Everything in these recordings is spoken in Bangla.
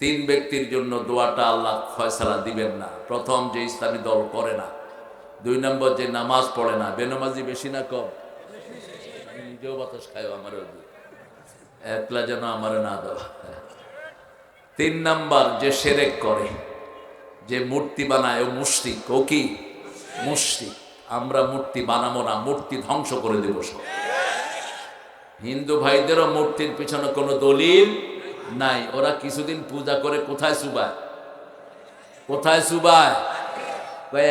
তিন ব্যক্তির জন্য দোয়াটা আল্লাহ ফয়সালা দিবেন না। প্রথম, যে ইসলামী দল করে না। দুই নম্বর, যে নামাজ পড়ে না। বেনামাজি বেশি না কম? নিজেও বাতাস খায় আমারও একলা যেন আমার না দেওয়া। তিন নম্বর, যে শিরক করে, যে মূর্তি বানায়, ও মুশরিক। ও কি? মুশরিক। আমরা মূর্তি বানাবো না, মূর্তি ধ্বংস করে দেব সব। হিন্দু ভাইদেরও মূর্তির পিছনে কোনো দলিল নাই। ওরা কিছুদিন পূজা করে কোথায় চুবায়? কোথায় চুবায়?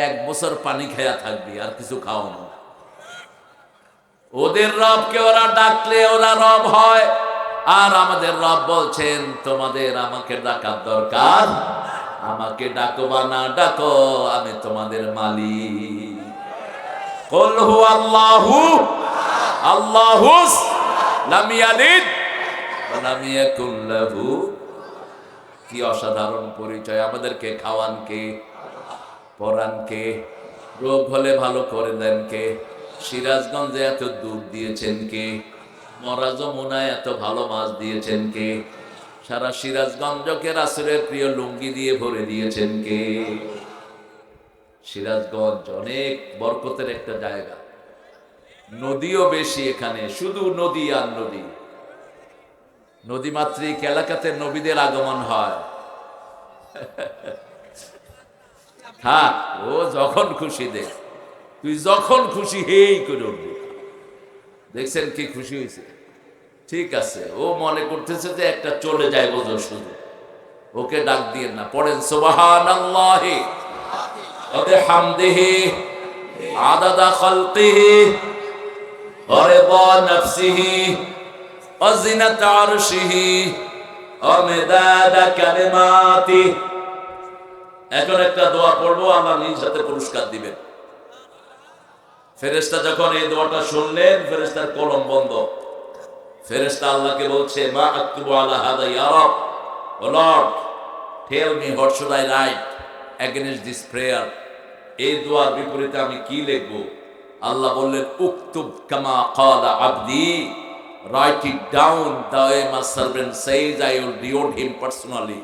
এক বছর পানি খেয়া থাকবি, আর কিছু খাওয়ানো। ওদের রবকে ওরা ডাকলে ওরা রব হয়, আর আমাদের রব বলছেন তোমাদের আমাকে ডাকার দরকার, আমাকে ডাকো বা না ডাকো, আমি তোমাদের মালিক। কুল হু আল্লাহু আল্লাহুস লাম ইয়ালিদ ওয়া লাম ইয়াকুল লাহু। কি অসাধারণ পরিচয়! আমাদেরকে খাওয়ান কে? পরান কে? রোগ হলে ভালো করে দেন কে? সিরাজগঞ্জে এত দুধ দিয়েছেন কে? মরা যমুনায় এত ভালো মাছ দিয়েছেন কে? সারা সিরাজগঞ্জকে রাসূলের প্রিয় লুঙ্গি দিয়ে ভরে দিয়েছেন কে? সিরাজগঞ্জ অনেক বরকতের একটা জায়গা, নদীও বেশি এখানে, শুধু নদী আর নদী। নদীমাতৃক এলাকাতে নবীদের আগমন হয়। থাক, ও যখন খুশি দেখ, তুই যখন খুশি হেই করে উঠবি। দেখছেন কি খুশি হয়েছে? ঠিক আছে, ও মনে করতেছে যে একটা চলে যায়, বোঝো শুধু। ওকে ডাক দিয়ে না, পড়েন সুবহানাল্লাহি ওয়া বিহামদিহি আদাদা খালকিহি ওয়া রিদা নাফসিহি ওয়া জিনাতা আরশিহি ওয়া মিদাদা কালিমাতিহি। এখন একটা দোয়া পড়বো, আল্লাহ নিজ হাতে পুরস্কার দিবেন। ফেরেশতা যখন এই দোয়াটা শুনলেন, ফেরেশতার কলম বন্ধ। ফেরেশতা আল্লাহকে বলছে, মা আকতুবু আলা হাদা ইয়া রব, O lord, tell me what should I write against this prayer. এই দোয়ার বিপরীতে আমি কি লিখব? আল্লাহ বললেন, উকতুব কামা ক্বালা আবদি, write it down the way my servant says, I will reward him personally.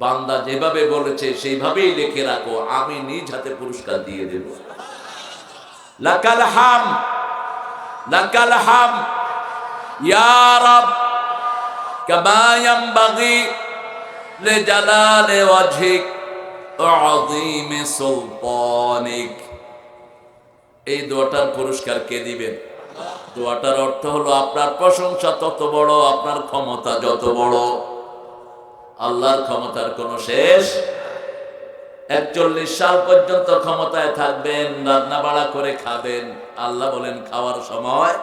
বান্দা যেভাবে বলেছে সেইভাবেই লিখে রাখো, আমি নিজ হাতে পুরস্কার দিয়ে দেব। লাকাল হাম, লাকাল হাম ইয়া রব, কামা ইয়ানবাগি লিজালালি ওয়াজহিক ওয়া আযীমি সুলতানিক। এই দোয়াটার পুরস্কার কে দিবেন? দোয়াটার অর্থ হলো, আপনার প্রশংসা তত বড়, আপনার ক্ষমতা যত বড়। আল্লাহর ক্ষমতার কোনো শেষ। 41 সাল পর্যন্ত ক্ষমতায় থাকবেন, রান্না বাড়া করে খাবেন। আল্লাহ বলেন, খাওয়ার সময়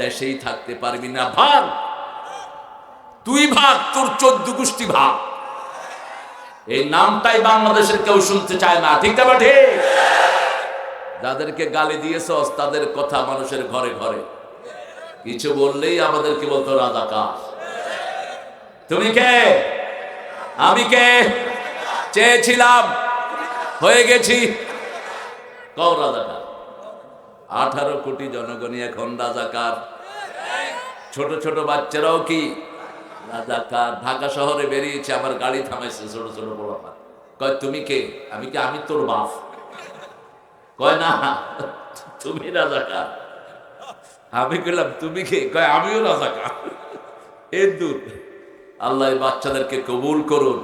দেশেই থাকতে পারবি না, ভাগ, তুই ভাগ, তোর 14 গোষ্ঠী ভাগ। এই নামটাই বাংলাদেশের কেউ শুনতে চায় না, ঠিক না? ঠিক। যাদেরকে গালি দিয়েছস তাদের কথা মানুষের ঘরে ঘরে, কিছু বললেই আমাদেরকে বলতো রাজাকার। তুমি কে? আমি কে? চেয়েছিলাম, হয়ে গেছি। কও রাজাকার। 18 কোটি জনগণই এখন রাজাকার। ছোট ছোট বাচ্চারাও কি রাজাকার? ঢাকা শহরে বেরিয়েছে, আমার গাড়ি থামাইছে ছোট ছোট পোলাপান। কয়, তুমি কে? আমি কি? আমি তোর বাপ। কয়, না, তুমি রাজাকার। আমি কইলাম, তুমি কে? কয়, আমিও রাজাকার। এর দূর। আল্লাহ বাচ্চাদেরকে কবুল করুন।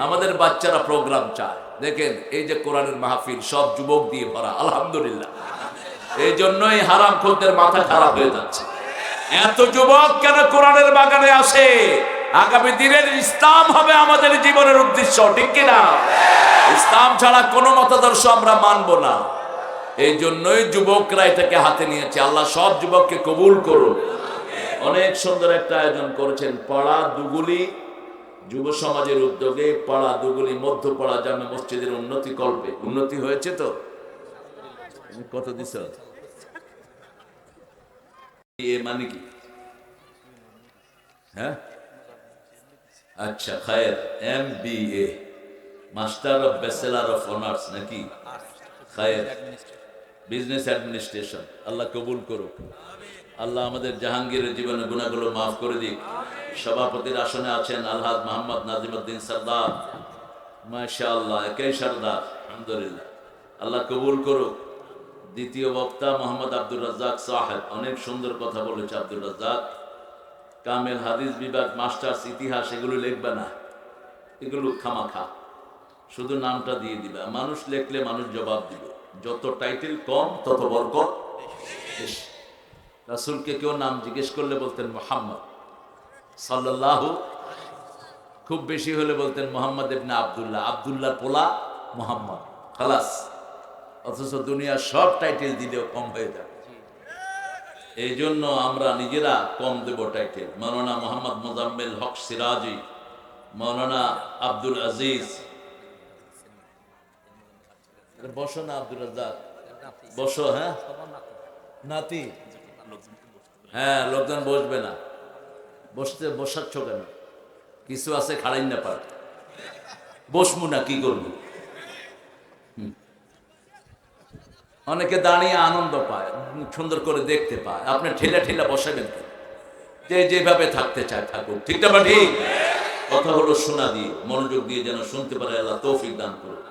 আমাদের বাচ্চারা প্রোগ্রাম চায়। দেখেন, এই যে কোরআনের মাহফিল, সব যুবক দিয়ে ভরা, আলহামদুলিল্লাহ। এই জন্যই হারাম খোরদের মাথা খারাপ হয়ে যাচ্ছে। এত যুবক কেন কোরআনের বাগানে আসে? আগামী দিনের ইসলাম হবে আমাদের জীবনের উদ্দেশ্য, ঠিক কিনা? ইসলাম ছাড়া কোনো মতাদর্শ আমরা মানব না। এই জন্যই যুবকরা এটাকে হাতে নিয়েছে। আল্লাহ সব যুবককে কবুল করুন। অনেক সুন্দর একটা আয়োজন করেছেন, পাড়া দুগুলি যুব সমাজের উদ্যোগে। পাড়া দুগুলি মধ্যপাড়া জামে মসজিদের উন্নতি কল্পে। উন্নতি হয়েছে তো? কত দিছ? মানে কি? হ্যাঁ, আচ্ছা, খায়ের। MBA, master of bachelor of honours নাকি? খায়ের, বিজনেস অ্যাডমিনিস্ট্রেশন। আল্লাহ কবুল করুক। আল্লাহ আমাদের জাহাঙ্গীরের জীবনের গুনাহগুলো মাফ করে দিক, সভাপতির আসনে আছেন আলহাজ মোহাম্মদ নাজিমউদ্দিন সরদার, মাশাআল্লাহ, একেই সরদার, আলহামদুলিল্লাহ, আল্লাহ কবুল করুক। দ্বিতীয় বক্তা মোহাম্মদ আব্দুর রাজ্জাক সাহেব, অনেক সুন্দর কথা বলেছে আব্দুর রাজ্জাক। কামেল হাদিস বিভাগ, মাস্টার্স ইতিহাস, এগুলো লিখবে না, এগুলো খামাখা, শুধু নামটা দিয়ে দিবা। মানুষ লেখলে মানুষ জবাব দিবে, যত টাইটেল কম তত বরকত বেশি। রাসূলকে কেউ নাম জিজ্ঞেস করলে বলতেন মুহাম্মদ সাল্লাল্লাহু, খুব বেশি হলে বলতেন মোহাম্মদ ইবনে আব্দুল্লাহ, আব্দুল্লাহর পোলা মুহাম্মদ, খালাস। অথচ দুনিয়ার সব টাইটেল দিলেও কম হয়ে যাবে। এই জন্য আমরা নিজেরা কম দেব টাইটেল। মাওলানা মোহাম্মদ মোজাম্মেল হক সিরাজি, মাওলানা আব্দুল আজিজ, বসো না আব্দুল রাজ্জাক, বসো। হ্যাঁ নাতি, হ্যাঁ লোকজন বসবে না, বসাচ্ছ কেন? কিছু আছে খাড়াই না পার, বসমু না, কি করবো? অনেকে দাঁড়িয়ে আনন্দ পায়, সুন্দর করে দেখতে পায়, আপনি ঠেলা ঠেলা বসাবেন কেন? যে যেভাবে থাকতে চায় থাকুক, ঠিক না? ঠিক কথা হলো শোনা দিয়ে, মনোযোগ দিয়ে যেন শুনতে পারে, আল্লাহ তৌফিক দান করুন।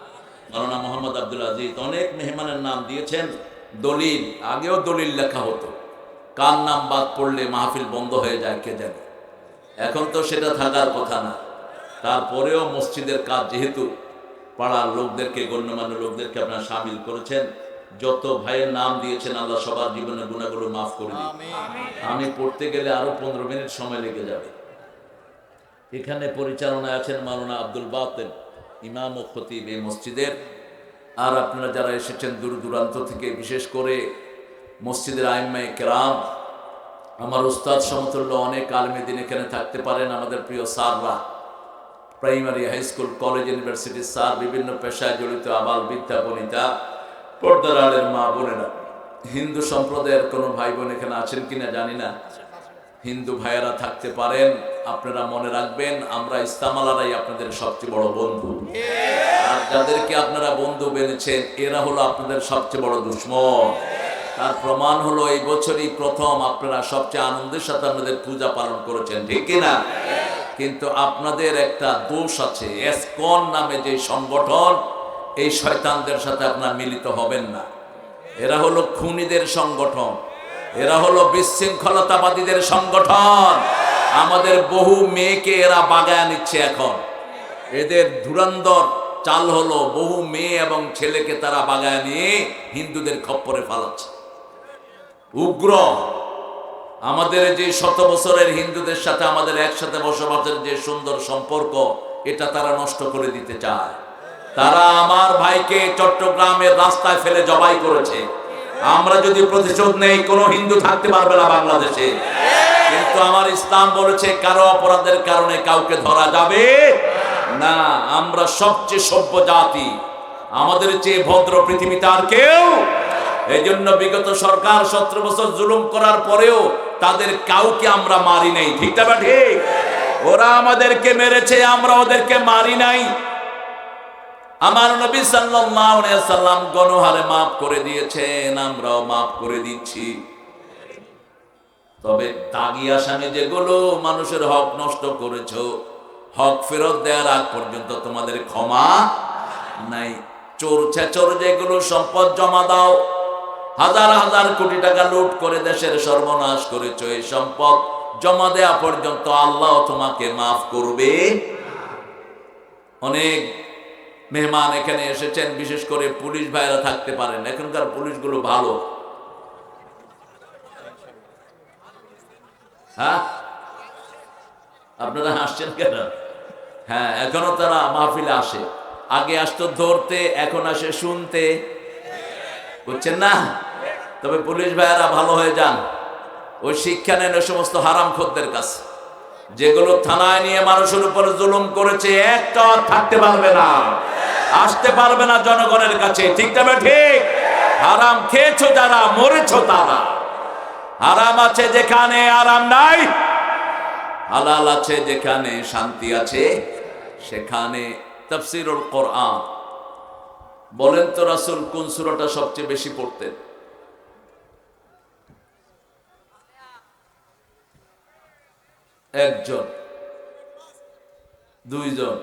মাওলানা মোহাম্মদ আব্দুল আজিজ অনেক মেহমানের নাম দিয়েছেন। দলিল, আগেও দলিল লেখা হতো, কার নাম বাদ পড়লে মাহফিল বন্ধ হয়ে যায় কে জানে। এখন তো সেটা থাকার কথা না। তারপরেও মসজিদের কাজ যেহেতু, পাড়ার লোকদেরকে, গণ্যমান্য লোকদেরকে আপনারা সামিল করেছেন, যত ভাইয়ের নাম দিয়েছেন আল্লাহ সবার জীবনের গুনাহগুলো মাফ করে দিন। আমি পড়তে গেলে আরো 15 মিনিট সময় লেগে যাবে। এখানে পরিচালনায় আছেন মাওলানা আব্দুল বাতেন, ইমাম ও খতিব এই মসজিদের। আর আপনারা যারা এসেছেন দূর দূরান্ত থেকে, বিশেষ করে মসজিদের আইম্মায়ে কেরাম, আমার উস্তাদ সমতুল্য অনেক আলেমে দ্বীন এখানে থাকতে পারেন, আমাদের প্রিয় স্যাররা, প্রাইমারি, হাই স্কুল, কলেজ, ইউনিভার্সিটির স্যার, বিভিন্ন পেশায় জড়িত আবাল বিদ্যা বনিতা, পর্দার আলের মা বোনেরা, হিন্দু সম্প্রদায়ের কোনো ভাই বোন এখানে আছেন কিনা জানি না, হিন্দু ভাইয়েরা থাকতে পারেন। আপনারা মনে রাখবেন, আমরা ইসলামালারাই আপনাদের সবচেয়ে বড় বন্ধু, আর যাদেরকে আপনারা বন্ধু বেনেছেন এরা হলো আপনাদের সবচেয়ে বড় দুশমন। তার প্রমাণ হলো এই বছরই প্রথম আপনারা সবচেয়ে আনন্দের সাথে আপনাদের পূজা পালন করেছেন, ঠিক কিনা? কিন্তু আপনাদের একটা দোষ আছে, এসকন নামে যে সংগঠন, এই শয়তানদের সাথে আপনারা মিলিত হবেন না। এরা হলো খুনিদের সংগঠন, এরা হলো বিশৃঙ্খলতাবাদীদের সংগঠন। আমাদের বহু মেয়েকে এরা বাগায় নিচ্ছে এখন। এদের ধুরন্ধর চাল হলো বহু মেয়ে এবং ছেলেকে তারা বাগায় নিয়ে হিন্দুদের খপ্পরে ফালাচ্ছে। উগ্র। আমাদের যে শত বছরের হিন্দুদের সাথে আমাদের একসাথে বসবাসের যে সুন্দর সম্পর্ক, এটা তারা নষ্ট করে দিতে চায়। তারা আমার ভাইকে চট্টগ্রামের রাস্তায় ফেলে জবাই করেছে। আমরা যদি প্রতিশোধ নেই, কোনো হিন্দু থাকতে পারবে না বাংলাদেশে। কিন্তু আমার ইসলাম বলেছে, কারো অপরাধের কারণে কাউকে ধরা যাবে না। আমরা সবচেয়ে সভ্য জাতি, আমাদের চেয়ে ভদ্র পৃথিবীতে আর কেউ। এই জন্য বিগত সরকার 17 বছর জুলুম করার পরেও তাদের কাউকে আমরা মারি নাই, ঠিক না? ঠিক। ওরা আমাদেরকে মেরেছে, আমরা ওদেরকে মারি নাই। আমার নবী সাল্লাল্লাহু আলাইহি সাল্লাম গণহারে মাফ করে দিয়েছেন, আমরাও মাফ করে দিচ্ছি। তবে দাগি আসামি যেগুলো মানুষের হক নষ্ট করেছো, হক ফেরত দেওয়ার আগ পর্যন্ত তোমাদের ক্ষমা নাই। চোর ছেচর যেগুলো সম্পদ জমা দাও, হাজার হাজার কোটি টাকা লুট করে দেশের সর্বনাশ করেছো, এই সম্পদ জমা দেওয়া পর্যন্ত আল্লাহ তোমাকে মাফ করবে। অনেক মেহমান এখানে এসেছেন, বিশেষ করে পুলিশ ভাইরা থাকতে পারেন। এখনকার পুলিশগুলো ভালো। হ্যাঁ, আপনারা হাসছেন কেন? হ্যাঁ, এখনো তারা মাহফিলে আসে। আগে আসতো ধরতে, এখন আসে শুনতে, বুঝছেন না? তবে পুলিশ ভাইয়েরা ভালো হয়ে যান, ওই শিক্ষা নেন ওই সমস্ত হারামখোরদের কাছে। যেগুলো থানায় নিয়ে মানুষের উপরে জুলুম করেছে, একটা থাকতে পারবে না, আসতে পারবে না জনগণের কাছে, ঠিক না? ঠিক। হারাম খেয়েছো যারা, মরেছো তারা। হারাম আছে যেখানে আরাম নাই, হালাল আছে যেখানে শান্তি আছে সেখানে। তাফসীরুল কোরআন। বলেন তো রাসূল কোন সূরাটা সবচেয়ে বেশি পড়তেন? একজন, দুইজন,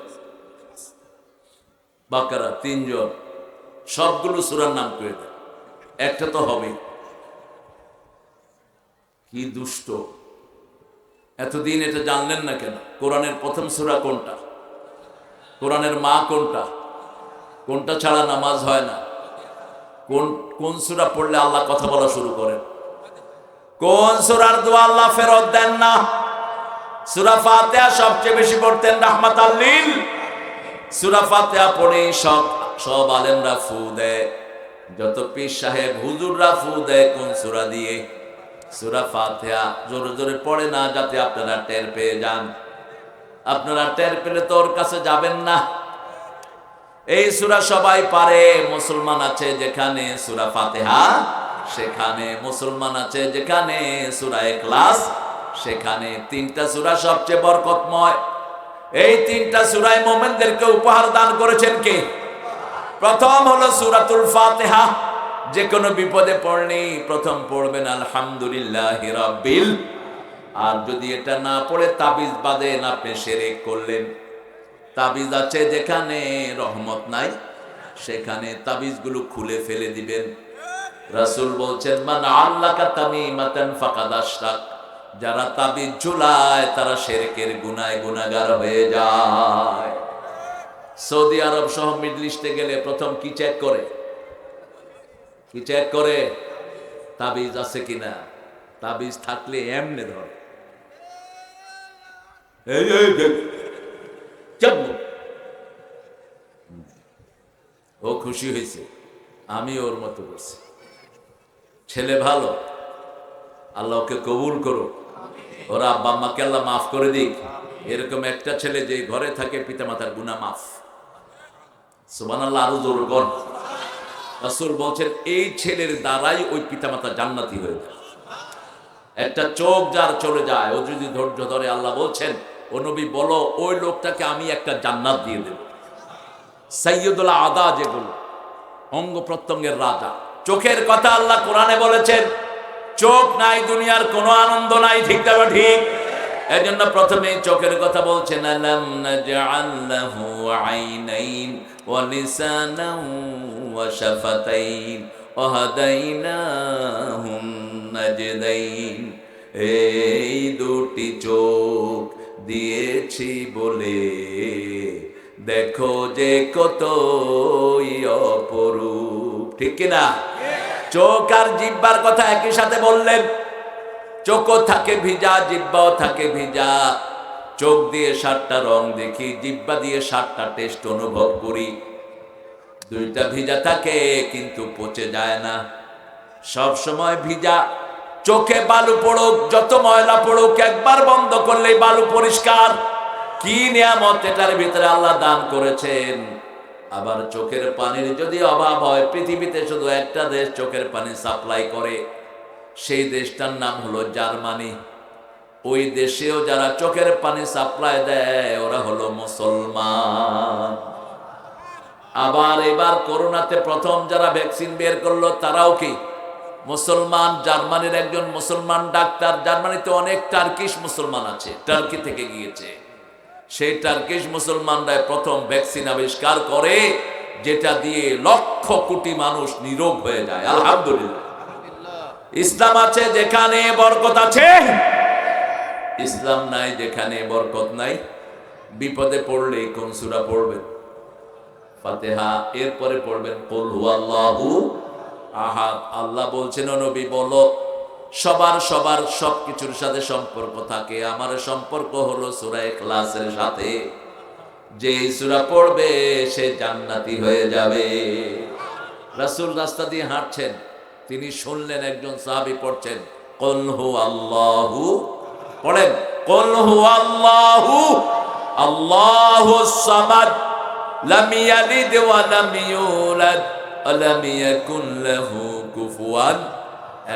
বাকারা তিনজন, সবগুলো সূরার নাম করে দেয়, একটা তো হবে। কি দুষ্ট! এতদিন এটা জানলেন না কেন? কোরআনের প্রথম সূরা কোনটা? কোরআনের মা কোনটা? কোনটা ছাড়া নামাজ হয় না? কোন কোন সূরা পড়লে আল্লাহ কথা বলা শুরু করেন? কোন সূরার দোয়া আল্লাহ ফেরত দেন না? সূরা ফাতিহা সবচেয়ে বেশি পড়তেন রাহমাতাল লিল। সূরা ফাতিহা পড়ে সব আলেমরা ফু দেয়, যত পীর সাহেব হুজুররা ফু দেয় কোন সূরা দিয়ে? সূরা ফাতিহা। জোরে জোরে পড়ে না, যাতে আপনারা টের পেয়ে যান। আপনারা টের পেলে তো ওর কাছে যাবেন না। এই সূরা সবাই পারে। মুসলমান আছে যেখানে সূরা ফাতিহা সেখানে, মুসলমান আছে যেখানে সূরা ইখলাস সেখানে। তিনটা সূরা সবচেয়ে বরকতময়। এই তিনটা সূরায় মুমিনদেরকে উপহার দান করেছেন কে? প্রথম হলো সূরাতুল ফাতিহা। যে কোনো বিপদে পড়লে প্রথম পড়বেন আলহামদুলিল্লাহি রাব্বিল। আর যদি এটা না পড়ে তাবিজ বাঁধেন, আপনি শিরক করলেন। তাবিজ আছে যেখানে রহমত নাই সেখানে তাবিজগুলো খুলে ফেলে দিবেন। রাসূল বলছেন, মান আল্লাকা তামিমাতান ফাকাদ আশরাক। যারা তাবিজ ঝুলায় তারা শিরকের গুনায় গুনাহগার হয়ে যায়। সৌদি আরব সহ মিডল ইস্টে গেলে প্রথম কি চেক করে? কি চেক করে? তাবিজ আছে কিনা। তাবিজ থাকলে এমনে ধরে, ও খুশি হয়েছে, আমি ওর মতো করছি। ছেলে ভালো, আল্লাহ ওকে কবুল করো, ওর আব্বা আম্মাকে আল্লাহ মাফ করে দিক। এরকম একটা ছেলে যে ঘরে থাকে পিতামাতার গুনাহ মাফ। সুবহানাল্লাহ, আরো জোর কর। রাসূল বলছেন এই ছেলের দ্বারাই ওই পিতামাতা জান্নাতি হয়ে যায়। একটা চোখ যার চলে যায়, ও যদি ধৈর্য ধরে, আল্লাহ বলছেন ও নবী বলো ওই লোকটাকে আমি একটা জান্নাত দিয়ে দেব। সাইয়্যিদুল আদা, যেগুলো অঙ্গ প্রত্যঙ্গের রাজা। চোখের কথা আল্লাহ কোরআনে বলেছেন, চোখ নাই দুনিয়ার কোনো আনন্দ নাই। ঠিক না ঠিক? এজন্য প্রথমে চোখের কথা বলছেন, আলাম নাজআল লাহু আইনাইন ওয়া লিসানান ওয়া শাফাতাইন ওয়া হাদাইনাহুন নাজদাইন। এই দুটি চোখ দিয়েছি বলে দেখো যে কতই অপরূপ। ঠিক কিনা? চোখ আর জিহ্বার কথা একই সাথে বললেন। চোখও থাকে ভিজা, জিহ্বাও থাকে ভিজা। চোখ দিয়ে 7টা রং দেখি, জিহ্বা দিয়ে 7টা টেস্ট অনুভব করি। দুইটা ভিজা থাকে কিন্তু পচে যায় না, সব সময় ভিজা। চোখে বালু পড়ুক, যত ময়লা পড়ুক, একবার বন্ধ করলেই বালু পরিষ্কার। কি নিয়ামত এটার ভিতরে আল্লাহ দান করেছেন। আবার চোখের পানির যদি অভাব হয়, পৃথিবীতে শুধু একটা দেশ চোখের পানি সাপ্লাই করে, সেই দেশটার নাম হলো জার্মানি। ওই দেশেও যারা চোখের পানি সাপ্লাই দেয় ওরা হলো মুসলমান। আবার এবার করোনাতে প্রথম যারা ভ্যাকসিন বের করলো তারাও কি মুসলমান। জার্মানির একজন মুসলমান ডাক্তার, জার্মানিতে অনেক টার্কিশ মুসলমান আছে, টার্কি থেকে গিয়েছে, সেই টার্কিশ মুসলমানরা প্রথম ভ্যাকসিন আবিষ্কার করে, যেটা দিয়ে লক্ষ কোটি মানুষ নিরোগ হয়ে যায়। আলহামদুলিল্লাহ। ইসলাম আছে যেখানে বরকত আছে, ইসলাম নাই যেখানে বরকত নাই। বিপদে পড়লে কোন সূরা পড়বেন? ফাতিহা। এরপরে পড়বেন কুল হুয়াল্লাহু আহাদ। আল্লাহ বলছেন ও নবী বলো, সবার সবকিছুর সাথে সম্পর্ক থাকে। আমার সম্পর্ক হলো সূরা ইখলাসের সাথে। যে সূরা পড়বে সে জান্নাতি হয়ে যাবে। রাসূল রাস্তা দিয়ে হাঁটছেন, তিনি শুনলেন একজন সাহাবী পড়ছেন কুল হুয়াল্লাহু। পড়েন কুল হুয়াল্লাহু আল্লাহুস সামাদ লাম ইয়ালিদ ওয়া লাম ইউলাদ ওয়া লাম ইয়াকুল লাহু কুফুয়ান।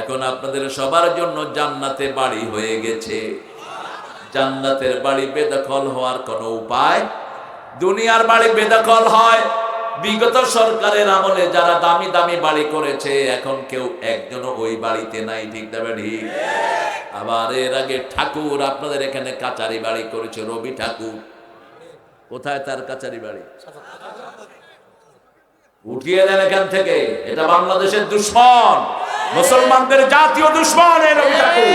এখন আপনাদের সবার জন্য জান্নাতে বাড়ি হয়ে গেছে। জান্নাতের বাড়ি বেদখল হওয়ার কোনো উপায়? দুনিয়ার বাড়ি বেদখল হয় বিগত সরকারের আমলে যারা দামি দামি বাড়ি করেছে এখন কেউ একজনও ওই বাড়িতে নাই, ঠিক না ঠিক? আবার এর আগে ঠাকুর আপনাদের এখানে কাচারি বাড়ি করেছে, রবি ঠাকুর। কোথায় তার কাচারি বাড়ি? উঠিয়ে দেন এখান থেকে, এটা বাংলাদেশের দুশ্মন, মুসলমানদের জাতীয় দুশ্মন এই রবি ঠাকুর।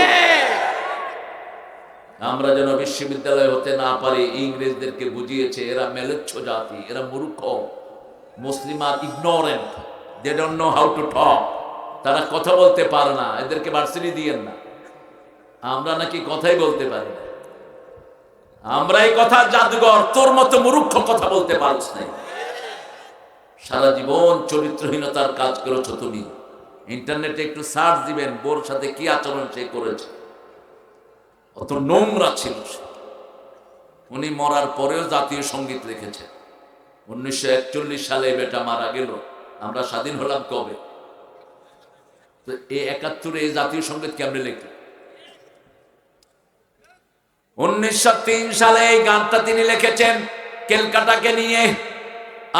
আমরা যেন বিশ্ববিদ্যালয় হতে না পারি, ইংরেজদেরকে বুঝিয়েছে এরা মেলেচ্ছ জাতি, এরা মূর্খ। মুসলিম আর ignorant, they don't know how to talk. তারা কথা বলতে পারে না, এদেরকে ভার্সিটি দিয়েন না। আমরা নাকি কথাই বলতে পারি না, আমরা এই কথা জাদুঘর, তোর মতো মূর্খ কথা বলতে পারছ না। সারা জীবন চরিত্রহীনতার কাজ করেছো তুমি। ইন্টারনেটে একটু সার্চ দিবেন বোর সাথে কি আচরণ সে করেছে, অত নোংরা ছিল সে। উনি মরার পরেও জাতীয় সঙ্গীত লিখেছেন। 1941 সালে বেটা মারা গেল, আমরা স্বাধীন হলাম কবে? তো এই 71-এ এই জাতীয় সঙ্গীত কেমনে লিখল? 1903 সালে এই গানটা তিনি লিখেছেন ক্যালকাটাকে নিয়ে।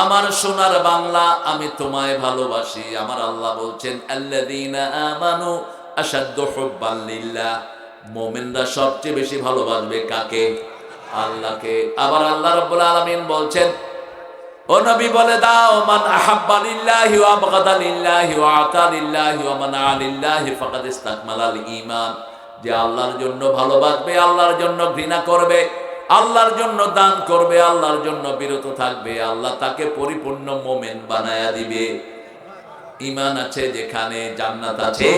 আমার সোনার বাংলা আমি তোমায় ভালোবাসি। আমার আল্লাহ বলছেন আল্লাযীনা আমানু আশাদ্দু হুব্বান লিল্লাহ, মুমিনরা সবচেয়ে বেশি ভালোবাসবে কাকে? আল্লাহকে। আবার আল্লাহ রাব্বুল আলামিন বলছেন, ও নবী বলে দাও, মান আহাব্বা লিল্লাহি ওয়া আবগাদা লিল্লাহি ওয়া আতা লিল্লাহি ওয়া মানা লিল্লাহি ফাকাদ ইসতাকমালাল ঈমান। যে আল্লাহর জন্য ভালোবাসবে, আল্লাহর জন্য ঘৃণা করবে, আল্লাহর জন্য দান করবে, আল্লাহর জন্য বিরত থাকবে, আল্লাহ তাকে পরিপূর্ণ মুমিন বানায়া দিবে। ঈমান আছে যেখানে জান্নাত আছে,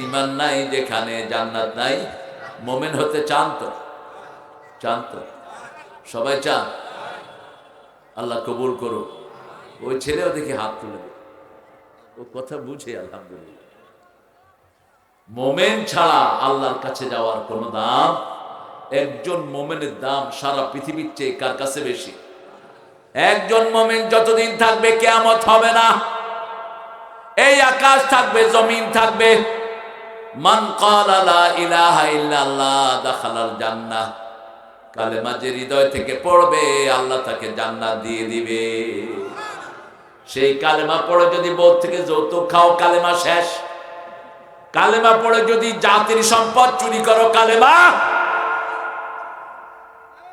ঈমান নাই যেখানে জান্নাত নাই। মুমিন হতে চান তো? চান তো? সবাই চান? আল্লাহ কবুল করো। ওই ছেলেও দেখি হাত তুলে, ও কথা বুঝে আলহামদুলিল্লাহ। মোমেন ছাড়া আল্লাহর কাছে যাওয়ার কোনো দাম, একজন মোমেনের দাম সারা পৃথিবীর চেয়ে কার কাছে বেশি? একজন মোমেন যতদিন থাকবে কিয়ামত হবে না, এই আকাশ থাকবে, জমিন থাকবে। মান ক্বালা লা ইলাহা ইল্লাল্লাহ দাখালাল জান্নাহ, কালেমা যে হৃদয় থেকে পড়বে আল্লাহ তাকে জান্নাত দিয়ে দিবে। সেই কালেমা পড়ে যদি বউ থেকে যৌতুক খাও, কালেমা শেষ। কালেমা পড়ে যদি জাতির সম্পদ চুরি করো, কালেমা।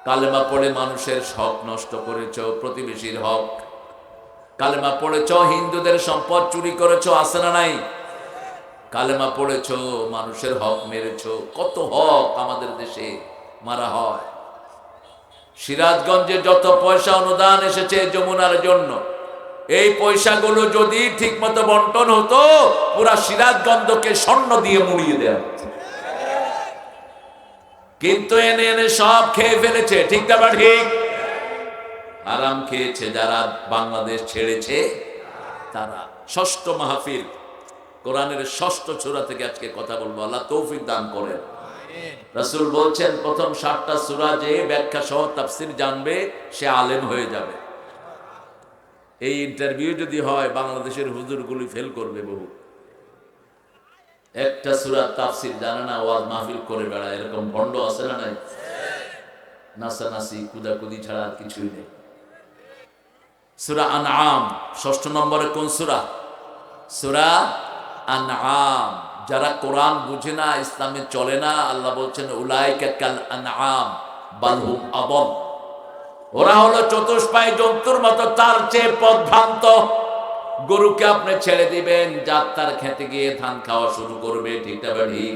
কালেমা পড়ে মানুষের হক নষ্ট করেছো, প্রতিবেশীর হক। কালেমা পড়েছো হিন্দুদের সম্পদ চুরি করেছো, আছে না নাই? কালেমা পড়েছো মানুষের হক মেরেছো। কত হক আমাদের দেশে মারা হয়। সিরাজগঞ্জে যত পয়সা অনুদান এসেছে যমুনার জন্য, এই পয়সাগুলো যদি ঠিক মতো বন্টন হতো, পুরা সিরাজগঞ্জকে স্বর্ণ দিয়ে মুড়িয়ে দেওয়া হতো। কিন্তু এনে এনে সব খেয়ে ফেলেছে, ঠিক না ঠিক? আরাম খেয়েছে যারা বাংলাদেশ ছেড়েছে তারা। ষষ্ঠ মাহফিল, কোরআনের ষষ্ঠ সূরা থেকে আজকে কথা বলবো। আল্লাহ তৌফিক দান করেন। রাসূল বলছেন প্রথম 7টা সূরা যে ব্যাখ্যা সহ তাফসীর জানবে সে আলেম হয়ে যাবে। এই ইন্টারভিউ যদি হয় বাংলাদেশের হুজুরগুলি ফেল করবে বহু। একটা সূরা তাফসীর জানে না, ওয়াজ মাহফিল করে বেড়ায়, এরকম ভণ্ড আছে না নাই? নাসানাসি কুদাকুদি ছাড়া আর কিছুই নেই। সূরা আনআম 6 নম্বরে কোন সূরা? সূরা আনআম। যারা কোরআন বুঝে না, ইসলামে চলে না, আল্লাহ বলছেন উলাইকা কাল আনআম বাল হুম আদল, ওরা হলো চতুষ্পায়ী জন্তুর মতো, তার চেয়ে পথভ্রান্ত। গরুকে আপনি ছেড়ে দিবেন, যাত্রার খেতে গিয়ে ধান খাওয়া শুরু করবে, ঠিক না ঠিক?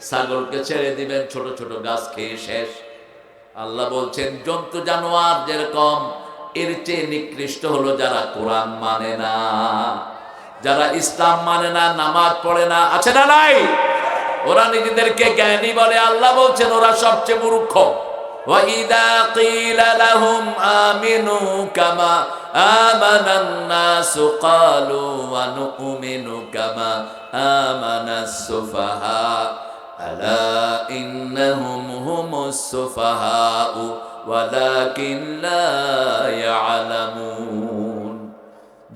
ছাগলকে ছেড়ে দিবেন, ছোট ছোট গাছ খেয়ে শেষ। আল্লাহ বলছেন জন্তু জানোয়ার যেরকম, এর চেয়ে নিকৃষ্ট হলো যারা কোরআন মানে না, যারা ইসলাম মানে না, নামাজ পড়ে না, আছে না নাই? ওরা নিজেদেরকে জ্ঞানী বলে। আল্লাহ বলছেন ওরা সবচেয়ে মূর্খ। وَإِذَا قِيلَ لَهُمْ آمِنُوا كَمَا آمَنَ النَّاسُ قَالُوا وَنُؤْمِنُ كَمَا آمَنَ السُّفَهَاءُ أَلَا إِنَّهُمْ هُمُ السُّفَهَاءُ وَلَكِنْ لَا يَعْلَمُونَ।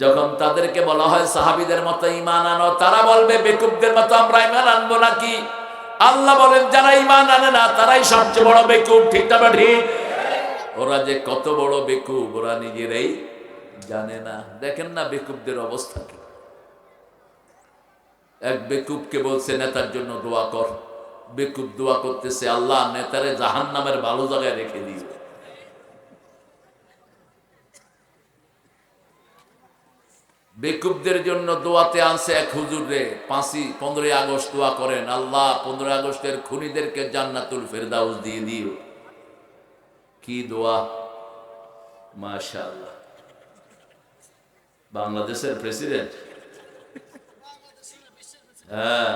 যখন তাদেরকে বলা হয় সাহাবীদের মতো ঈমান আনো, তারা বলবে বেকুবদের মতো আমরা ঈমান আনবো নাকি? আল্লাহ বলেন যারা ঈমান আনে না তারাই সবচেয়ে বড় বেকুব, ঠিক না ঠিক? ওরা যে কত বড় বেকুব ওরা নিজেরাই জানে না। দেখেন না বেকুবদের অবস্থা কি। এক বেকুবকে বলছে নেতার জন্য দোয়া কর, বেকুব দোয়া করতেছে, আল্লাহ নেতারে জাহান্নামের ভালো জায়গায় রেখে দিও। বেকুবদের জন্য দোয়াতে আনছে এক হুজুরে, 15ই আগস্ট দোয়া করেন, আল্লাহ 15 আগস্টের খুনিদেরকে জান্নাতুল ফেরদাউস দিয়ে দিও। কি দোয়া, মাশাআল্লাহ। বাংলাদেশের প্রেসিডেন্ট, হ্যাঁ,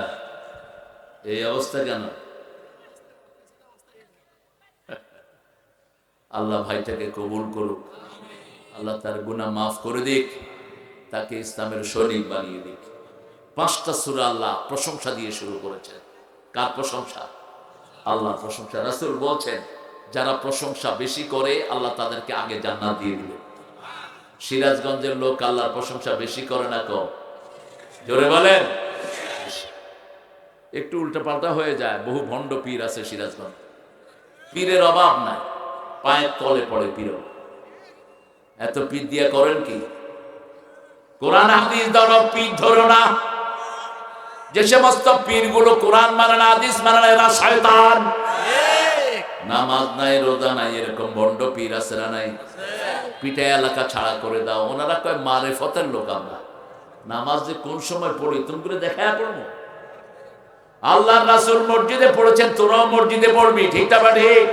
এই অবস্থা কেন? আল্লাহ ভাইটাকে কবুল করুক, আল্লাহ তার গুনাহ মাফ করে দিক, তাকে ইসলামের সৈনিক বানিয়ে দিক। 5টা সূরা আল্লাহ প্রশংসা দিয়ে শুরু করেছেন। কার প্রশংসা? আল্লাহ প্রশংসা। রাসূল বলছেন যারা প্রশংসা বেশি করে আল্লাহ তাদেরকে আগে জান্নাত দিয়ে দিবে। সিরাজগঞ্জের লোক আল্লাহর প্রশংসা বেশি করে না কম? জোরে বলেন। একটু উল্টাপাল্টা হয়ে যায়, বহু ভণ্ড পীর আছে সিরাজগঞ্জ, পীরের অভাব নাই, পায়ের তলে পড়ে পীর। এত পীর দিয়া করেন কি? কোরআন হাদিস ধরো, পীর ধরো না। যে সমস্ত পীরগুলো কোরআন মানে না, হাদিস মানে না, এরা শয়তান। নামাজ নাই, রোজা নাই, এরকম ভণ্ড পীর আছে না নাই? পিঠে এলাকা ছাড়া করে দাও। ওনারা কয় মারেফতের লোক আমরা, নামাজ যে কোন সময় পড়ি তুমি করে দেখায় পড়বো। আল্লাহর রাসূল মসজিদে পড়েছেন, তোরাও মসজিদে পড়বি, ঠিক না ঠিক?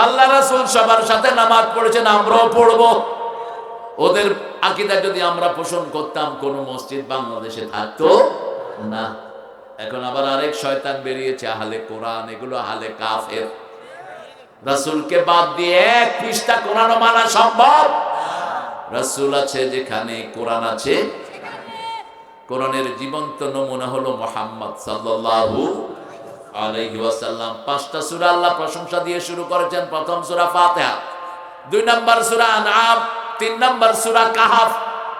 আল্লাহ রাসূল সবার সাথে নামাজ পড়েছেন, আমরাও পড়বো। ওদের আকীদা যদি আমরা পোষণ করতাম, কোন মসজিদ বাংলাদেশে থাকতো না। এখন আবার আরেক শয়তান বেরিয়েছে, আহলে কোরআন। এগুলো আহলে কাফের। রাসূলকে বাদ দিয়ে এক পৃষ্ঠা কোরআনও মানা সম্ভব? রাসূল আছে যেখানে, কোরআন আছে। কোরআনের জীবন্ত নমুনা হলো মুহাম্মদ সাল্লাল্লাহু আলাইহি ওয়াসাল্লাম। 5টা সূরা আল্লাহ প্রশংসা দিয়ে শুরু করেছেন। প্রথম সূরা ফাতিহা, 2 নম্বর সূরা আনআম, 3 নম্বর সূরা কাহফ,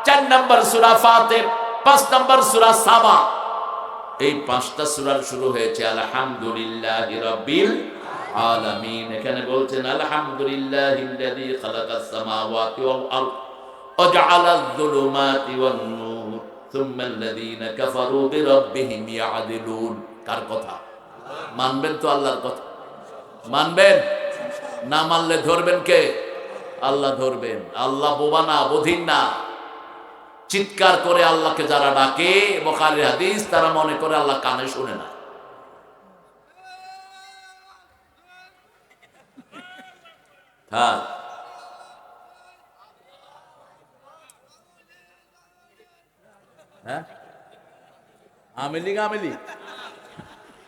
4 নম্বর সূরা ফাতির, 5 নম্বর সূরা সাবা। এই 5টা সূরার শুরু হয়েছে আলহামদুলিল্লাহি রাব্বিল আলামিন। এখানে বলছেন আলহামদুলিল্লাহিল্লাযী খালাকাস সামাওয়াতি ওয়াল আরদ ওয়া জাআলায যুলুমাতি ওয়ান নূর সুম্মাল্লাযীনা কাফারু বিরাব্বিহিম ইয়া'দিলুন। কার কথা? মানবেন তো আল্লাহর কথা? মানবেন না? মানলে ধরবেন কে? আল্লাহ ধরবেন। আল্লাহ বোবা না, বধির না। চিৎকার করে আল্লাহকে যারা ডাকে, বুখারীর হাদিস, তারা মনে করে আল্লাহ কানে শুনে না। হ্যাঁ, হ্যাঁ, আমেলি গামেলি,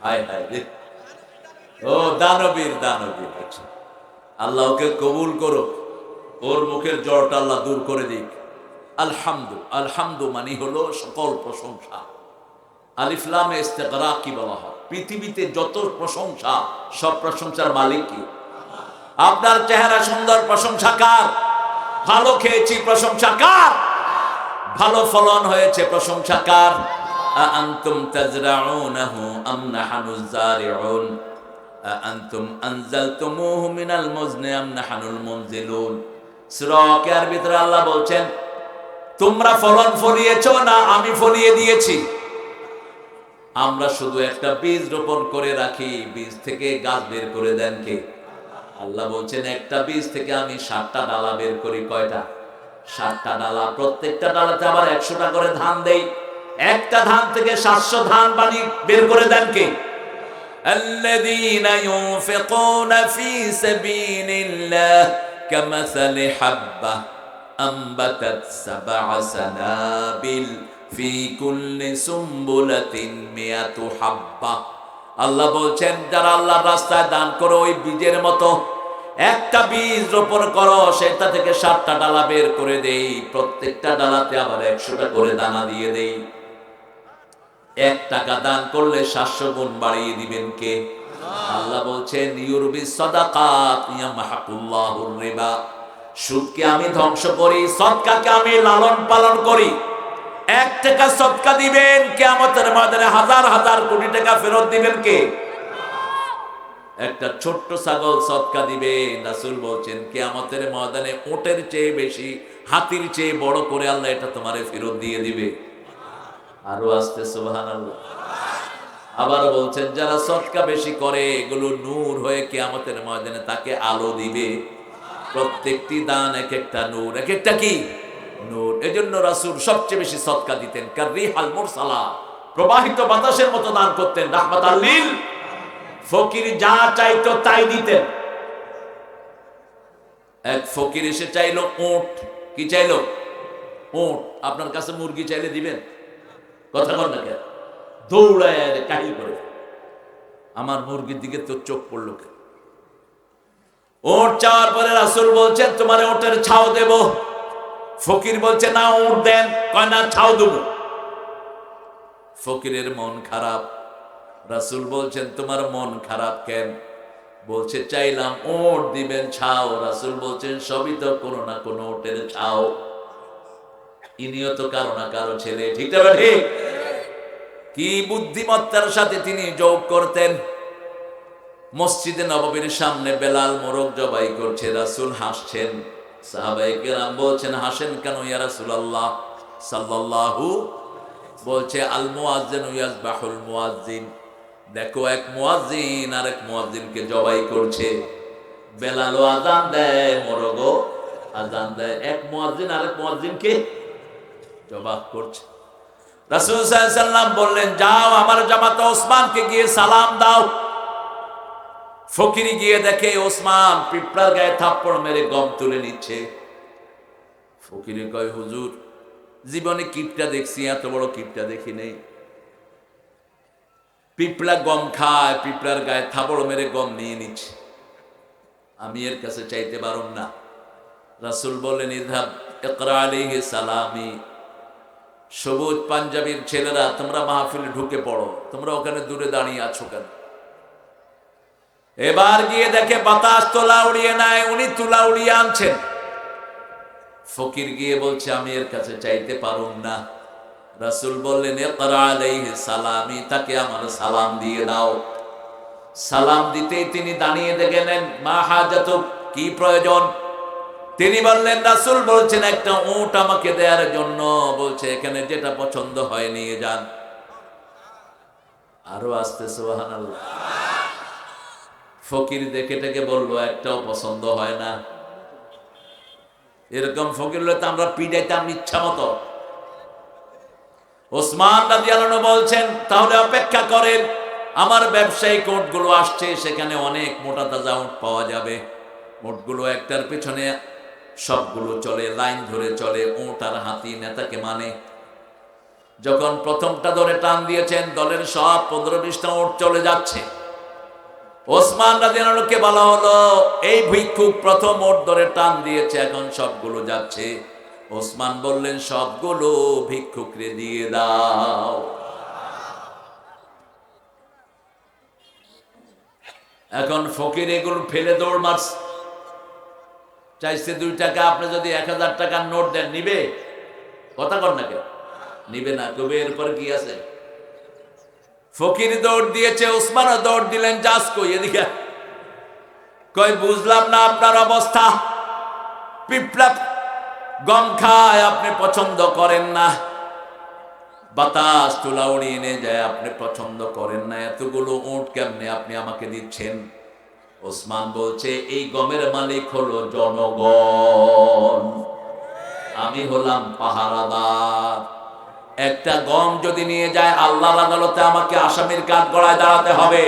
হায় হায় রে। ও দানবীর, দানবীর। আচ্ছা, আল্লাহ ওকে কবুল করো, ওর মুখের জ্বরটা আল্লাহ দূর করে দিক। আলহামদু, আলহামদু মানে হলো সকল প্রশংসা। আলিফ লামে ইস্তিগরাক কি বলা হয়? পৃথিবীতে যত প্রশংসা, সব প্রশংসার মালিক কি? আপনার চেহারা সুন্দর, প্রশংসা কার? ভালো খেয়েছি, প্রশংসা কার? ভালো ফলন হয়েছে, প্রশংসা কার? আনতুম তাজরাউনাহু আম নাহনুজ জারিউন আনতুম আনজালতুমুহু মিনাল মুজনি আম নাহনুল মুনজিলুন। সূরা ওয়াকিয়ার ভিতরে আল্লাহ বলছেন, তোমরা ফলন ফলিয়েছো না আমি ফলিয়ে দিয়েছি? আমরা শুধু একটা বীজ রোপণ করে রাখি, বীজ থেকে গাছ বের করে দেন কে? আল্লাহ বলছেন একটা বীজ থেকে আমি 7টা ডালা বের করি। কয়টা? 7টা ডালা। প্রত্যেকটা ডালাতে আবার 100টা করে ধান দেই। একটা ধান থেকে 700 ধান বানি বের করে দেন কে? আল্লাযীনা ইউনফিকুনা ফী সাবিলিল্লাহ কামাসালি হাব্বা আমবাতাত 7 সানাবিল ফী কুল্লি সুম্বুলাতিন মিয়াতু হাব্বা। আল্লাহ বলছেন যারা আল্লাহর রাস্তায় দান করো, ওই বীজের মতো একটা বীজ রোপণ করো, সেটা থেকে 7টা ডালা বের করে দেই। প্রত্যেকটা ডালাতে আবার 100টা করে দানা দিয়ে দেই। 1 টাকা দান করলে 700 গুণ বাড়িয়ে দিবেন কে? আল্লাহ বলছেন ইউরবিস সাদাকাত ইয়ামহাকুল্লাহুর রিবা। সুদকে আমি ধ্বংস করি, সদকাকে আমি লালন পালন করি। 1 টাকা সদকা দিবেন, কিয়ামতের ময়দানে হাজার হাজার কোটি টাকা ফেরত দিবেন কে? একটা ছোট্ট ছাগল সদকা দিবে, রাসূল বলছেন কিয়ামতের ময়দানে উটের চেয়ে বেশি, হাতির চেয়ে বড় করে আল্লাহ এটা তোমারে ফেরত দিয়ে দিবে। আরো আসতে সুবহানাল্লাহ। আবার বলছেন যারা সদকা বেশি করে এগুলো নূর হয়ে কিয়ামতের ময়দানে তাকে আলো দিবে। প্রত্যেকটি দান এক একটা নূর, এক একটা কি নূর। এজন্য রাসূল সবচেয়ে বেশি সদকা দিতেন, কাররিহাল মুরসালা, প্রবাহিত বাতাসের মতো দান করতেন, রাহমাতাল লিল। ফকির যা চাইতো তাই দিতেন। এক ফকির এসে চাইলো উট। কি চাইলো? উট। আপনার কাছে মুরগি চাইলে দিবেন? কথা কর না কেন? দৌড়ায় কাহিল করে। আমার মুরগির দিকে তো চোখ পড়লো কেন? উট চাওয়ার পরে রাসূল বলছেন তোমার উটের ছাও দেব। ফকির বলছে না উট দেন, কয় না ছাও দেব। ফকিরের মন খারাপ। রাসূল বলছেন তোমার মন খারাপ কেন? বলছে চাইলাম উট দিবেন, ছাও। রাসূল বলছেন সবই তো কোনো না কোনো উটের ছাও। ইনিও তো কারো না কারো ছেলে, ঠিক না ঠিক? কি বুদ্ধিমত্তার সাথে তিনি যোগ করতেন। মসজিদে নববীর সামনে বেলাল মোরগ জবাই করছে, রাসূল হাসছেন। সাহাবায়ে কেরাম বলছেন হাসেন কেন ইয়া রাসূলুল্লাহ সাল্লাল্লাহু, বলছে আল মুয়াজ্জিনু ইয়াজবাহুল মুয়াজ্জিন, দেখো এক মুয়াজ্জিন আর এক মুয়াজ্জিনকে জবাই করছে। বেলালও আযান দেয়, মোরগও আযান দেয়, এক মুয়াজ্জিন আর এক মুয়াজ্জিনকে জবাই করছে। রাসূল সাল্লাল্লাহু আলাইহি সাল্লাম বললেন যাও আমার জামাতা ওসমানকে গিয়ে সালাম দাও। ফকিরি গিয়ে দেখে ওসমান পিঁপড়ার গায়ে থাপ্পড় মেরে গম তুলে নিচ্ছে। ফকিরি কয় হুজুর জীবনে কিপটা দেখছি, এত বড় কিপটা দেখি নেই। পিঁপড়া গম খায়, পিঁপড়ার গায়ে থাপ্পড় মেরে গম নিয়ে নিচ্ছে, আমি এর কাছে চাইতে পারুম না। রাসূল বললেন ইযহাব ইকরা আলাইহি সালামি, সবুজ পাঞ্জাবির ছেলেরা তোমরা মাহফিলে ঢুকে পড়ো, তোমরা ওখানে দূরে দাঁড়িয়ে আছো কেন? এবার গিয়ে দেখে বাতাস তোলা উড়িয়ে নেয়, উনি তুলা উড়িয়ে আনছেন। ফকির গিয়ে বলছে আমি এর কাছে চাইতে পারুম না। রাসূল বললেন ইকরা আলাইহি সালামি, তাকে আমার সালাম দিয়ে দাও। সালাম দিতেই তিনি দাঁড়িয়ে দেখলেন মা হাজাতুক, কি প্রয়োজন? তিনি বললেন রাসূল বলছেন একটা উট আমাকে দেওয়ার জন্য, বলছে এখানে যেটা পছন্দ হয় নিয়ে যান। আরো আসতে সুবহানাল্লাহ। ফকির দেখে টেকে বললো একটাও পছন্দ হয় না। এরকম ফকির হলে তো আমরা পিটাইতাম ইচ্ছা মতো। ওসমান রাদিয়াল্লাহু আনহু বলছেন তাহলে অপেক্ষা করেন, আমার ব্যবসায়িক উটগুলো আসছে, সেখানে অনেক মোটা তাজা উট পাওয়া যাবে। উটগুলো একটার পেছনে সবগুলো চলে, লাইন ধরে চলে, উট আর হাতি নেতাকে মানে। যখন প্রথমটা ধরে টান দিয়েছেন দলের সব 15-20টা উট চলে যাচ্ছে। ওসমান রাদিয়াল্লাহু আনহুকে বলা হলো এই ভিক্ষুক প্রথম উট ধরে টান দিয়েছে, এখন সবগুলো যাচ্ছে। ওসমান বললেন সবগুলো ভিক্ষুকরে দিয়ে দাও। এখন ফকির এগুলো ফেলে দৌড় মারছে, চাইছে 2 টাকা, আপনি যদি 1000 টাকার নোট দেন নিবে? কথা কর না কেন? নিবে না, কবে এরপর কি আছে? ফকির দৌড় দিয়েছে, ওসমানও দৌড় দিলেন, যাস কই এদিকে। কই বুঝলাম না আপনার অবস্থা, পিঁপড়া গম খায় আপনি পছন্দ করেন না, বাতাস তুলা উড়িয়ে নিয়ে যায় আপনি পছন্দ করেন না, এতগুলো উট কেমনে আপনি আমাকে দিচ্ছেন? ওসমান বলছে এই গমের মালিক হলো জনগণ, আমি হলাম পাহারাদার। একটা গম যদি নিয়ে যায় আল্লাহর আদালতে আমাকে আসামির কাঠগড়ায় দাঁড়াতে হবে।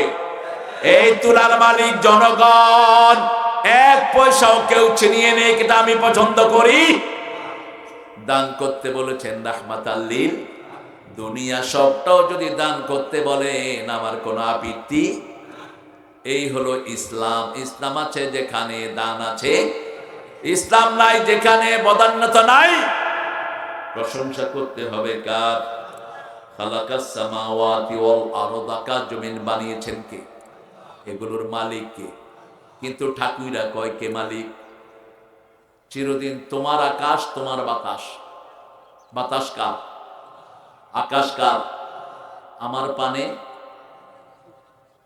এই তুলার মালিক জনগণ, 1 পয়সাও কেউ ছিনিয়ে নেই, এটা আমি পছন্দ করি। দান করতে বলেছেন রাহমাতাল লিল দুনিয়া, সবটাও যদি দান করতে বলেন আমার কোনো আপত্তি। এই হলো ইসলাম। ইসলাম আছে যেখানে দান আছে, ইসলাম নাই যেখানে বদান্যতা নাই। প্রশংসা করতে হবে কার? খালাকাস সামাওয়াতি ওয়াল আরদ, আকাশ জমিন বানিয়েছেন কে? এগুলোর মালিক কে? কিন্তু ঠাকুররা কয় কে মালিক? চিরদিন তোমার আকাশ, তোমার বাতাস। বাতাস কার? আকাশ কার? আমার পানে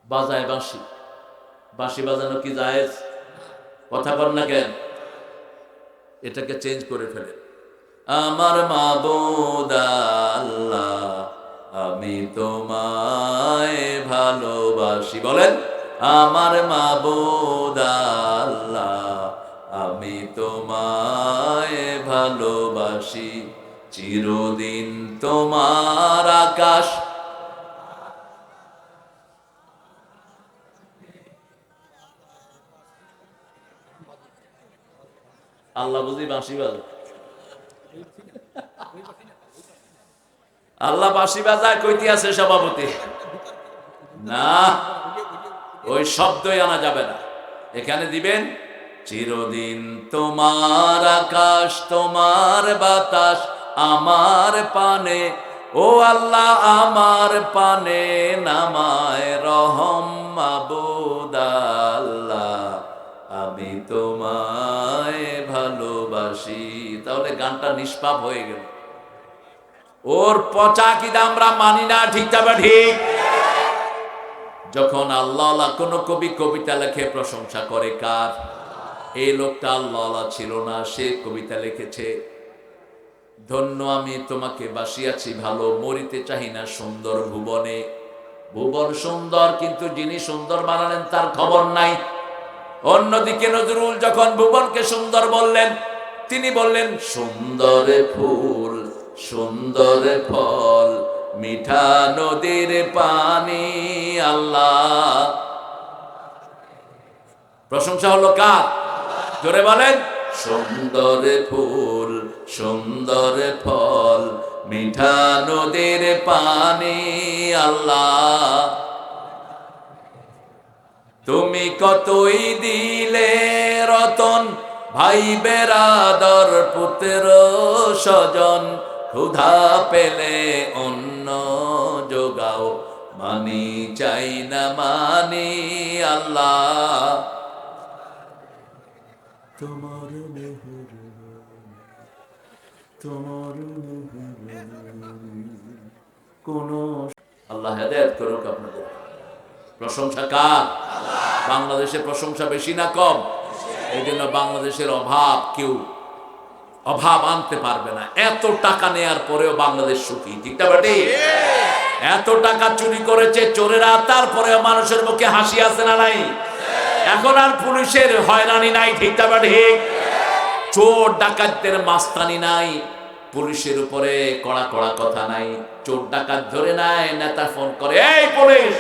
বাজায় বাঁশি, বাঁশি বাজানো কি জায়েজ? কথা বল না কেন? এটাকে চেঞ্জ করে ফেলে। আমার মাবুদ আল্লাহ, আমি তোমায় ভালোবাসি। বলেন, আমার মাবুদ আল্লাহ, আমি তোমায় ভালোবাসি। চিরদিন তোমার আকাশ। আল্লাহ বুঝি বাঁশি বাজায়? আল্লাহ বাঁশি বাজায় কইতে আছে সভাপতি? না, ওই শব্দই আনা যাবে না। এখানে দিবেন চিরদিন তোমার আকাশ, তোমার বাতাস আমার পানে, ও আল্লাহ আমার পানে নামায় রহম মাবুদ আল্লাহ, আমি তোমায় ভালোবাসি। তাহলে গানটা নিষ্পাপ হয়ে গেল। ওর পচা কিদা আমরা মানি না, ঠিক তবে ঠিক। যখন আল্লাহ কোন কবি কবিতা লেখে প্রশংসা করে কার? এই লোকটা আল্লাহ ছিল না, সে কবিতা লিখেছে, ধন্য আমি তোমাকে বাসিয়াছি ভালো, মরিতে চাহি না সুন্দর ভুবনে। ভুবন সুন্দর, কিন্তু যিনি সুন্দর বানালেন তার খবর নাই। অন্যদিকে নজরুল যখন ভুবনকে সুন্দর বললেন, তিনি বললেন সুন্দর ফুল, সুন্দর ফল, মিঠা নদীর পানি। আল্লাহ, প্রশংসা হলো কার? জোরে বলেন, সুন্দর ফুল, সুন্দর ফল, মিঠা নদীর পানি। আল্লাহ, তুমি কতই দিলে রতন, ভাই বেরাদর পুত্র স্বজন, ক্ষুধা পেলে অন্ন যোগাও, মানি চাই না মানি। আল্লাহ, তোমার তোমার কোন। আল্লাহ হেদায়েত করুক আপনাদের। প্রশংসা কার? বাংলাদেশে প্রশংসা বেশি না কম? এই জন্য বাংলাদেশের অভাব কেউ অভাব আনতে পারবে না। এত টাকা নেয়ার পরেও বাংলাদেশ সুখী, ঠিক না বেটি? এত টাকা চুরি করেছে চোরেরা, তারপরেও মানুষের মুখে হাসি আছে না নাই? এখন আর পুলিশের হয়রানি নাই, ঠিক না বেটি? চোর ডাকাতদের মাস্তানি নাই, পুলিশের উপরে কড়া কড়া কথা নাই। চোর ডাকাত ধরে নাই, নেতা ফোন করে, এই পুলিশ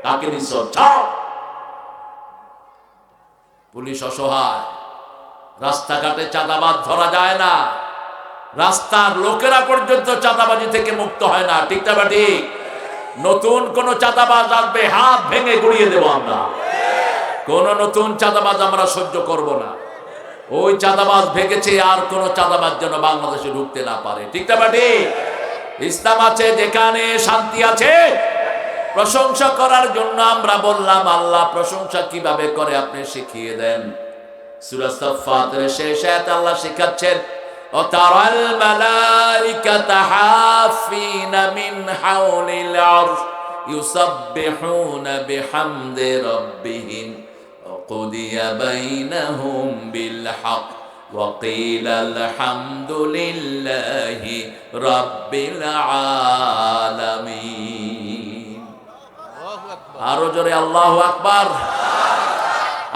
কাকে নিছ? পুলিশ অসহায়। রাস্তাঘাটে চাঁদাবাজ ধরা যায় না, রাস্তার লোকেরা পর্যন্ত চাঁদাবাজি থেকে মুক্ত হয় না, ঠিক না ঠিক? নতুন কোন চাঁদাবাজ আসবে, হাত ভেঙে গুড়িয়ে দেব আমরা। কোন নতুন চাঁদাবাজ আমরা সহ্য করব না। ওই চাঁদাবাজ ভেঙেছে, আর কোন চাঁদাবাজ যেন বাংলাদেশে ঢুকতে না পারে, ঠিক না ঠিক? ইসলাম আছে যেখানে শান্তি আছে। প্রশংসা করার জন্য আমরা বললাম, আল্লাহ প্রশংসা কিভাবে করে আপনি শিখিয়ে দেন। সূরা সাফফাতের শেষ আয়াতে আল্লাহ শিখাচ্ছেন, ও তারাল মালাইকাতা হাফিনা মিন হাওলিল আরশ ইউসাব্বিহুনা বিহামদি রাব্বিহিম ওয়া কুদিয়া বাইনাহুম বিল হক ওয়া কিলা আলহামদুলিল্লাহি রাব্বিল আলামিন। আরো জোরে আল্লাহু আকবার।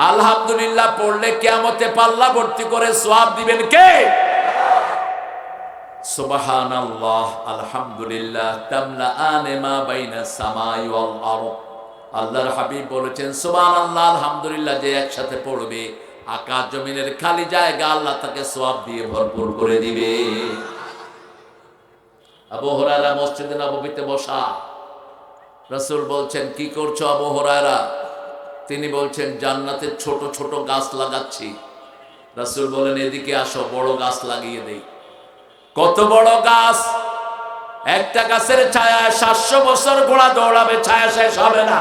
আলহামদুলিল্লাহ পড়লে কিয়ামতে পাল্লা ভর্তি করে সওয়াব দিবেন কে? সুবহানাল্লাহ, আলহামদুলিল্লাহ তামলাআনে মা বাইনাস সামাই ওয়াল আরদ। আল্লাহর হাবিব বলেছেন, সুবহানাল্লাহ আলহামদুলিল্লাহ যে একসাথে পড়বে, আকাশ জমিনের খালি জায়গা আল্লাহ তাকে সওয়াব দিয়ে ভরপুর করে দিবে। আবু হুরায়রা মসজিদে নববীতে বসা, রাসূল বলছেন, কি করছো আবু হুরায়রা? তিনি বলছেন, জান্নাতের ছোট ছোট গাছ লাগাচ্ছি। রাসূল বলেন, এদিকে আসো, বড় গাছ লাগিয়ে দেই। কত বড় গাছ! একটা গাছের ছায়ায় 700 বছর ঘোড়া দৌড়াবে, ছায়া শেষ হবে না।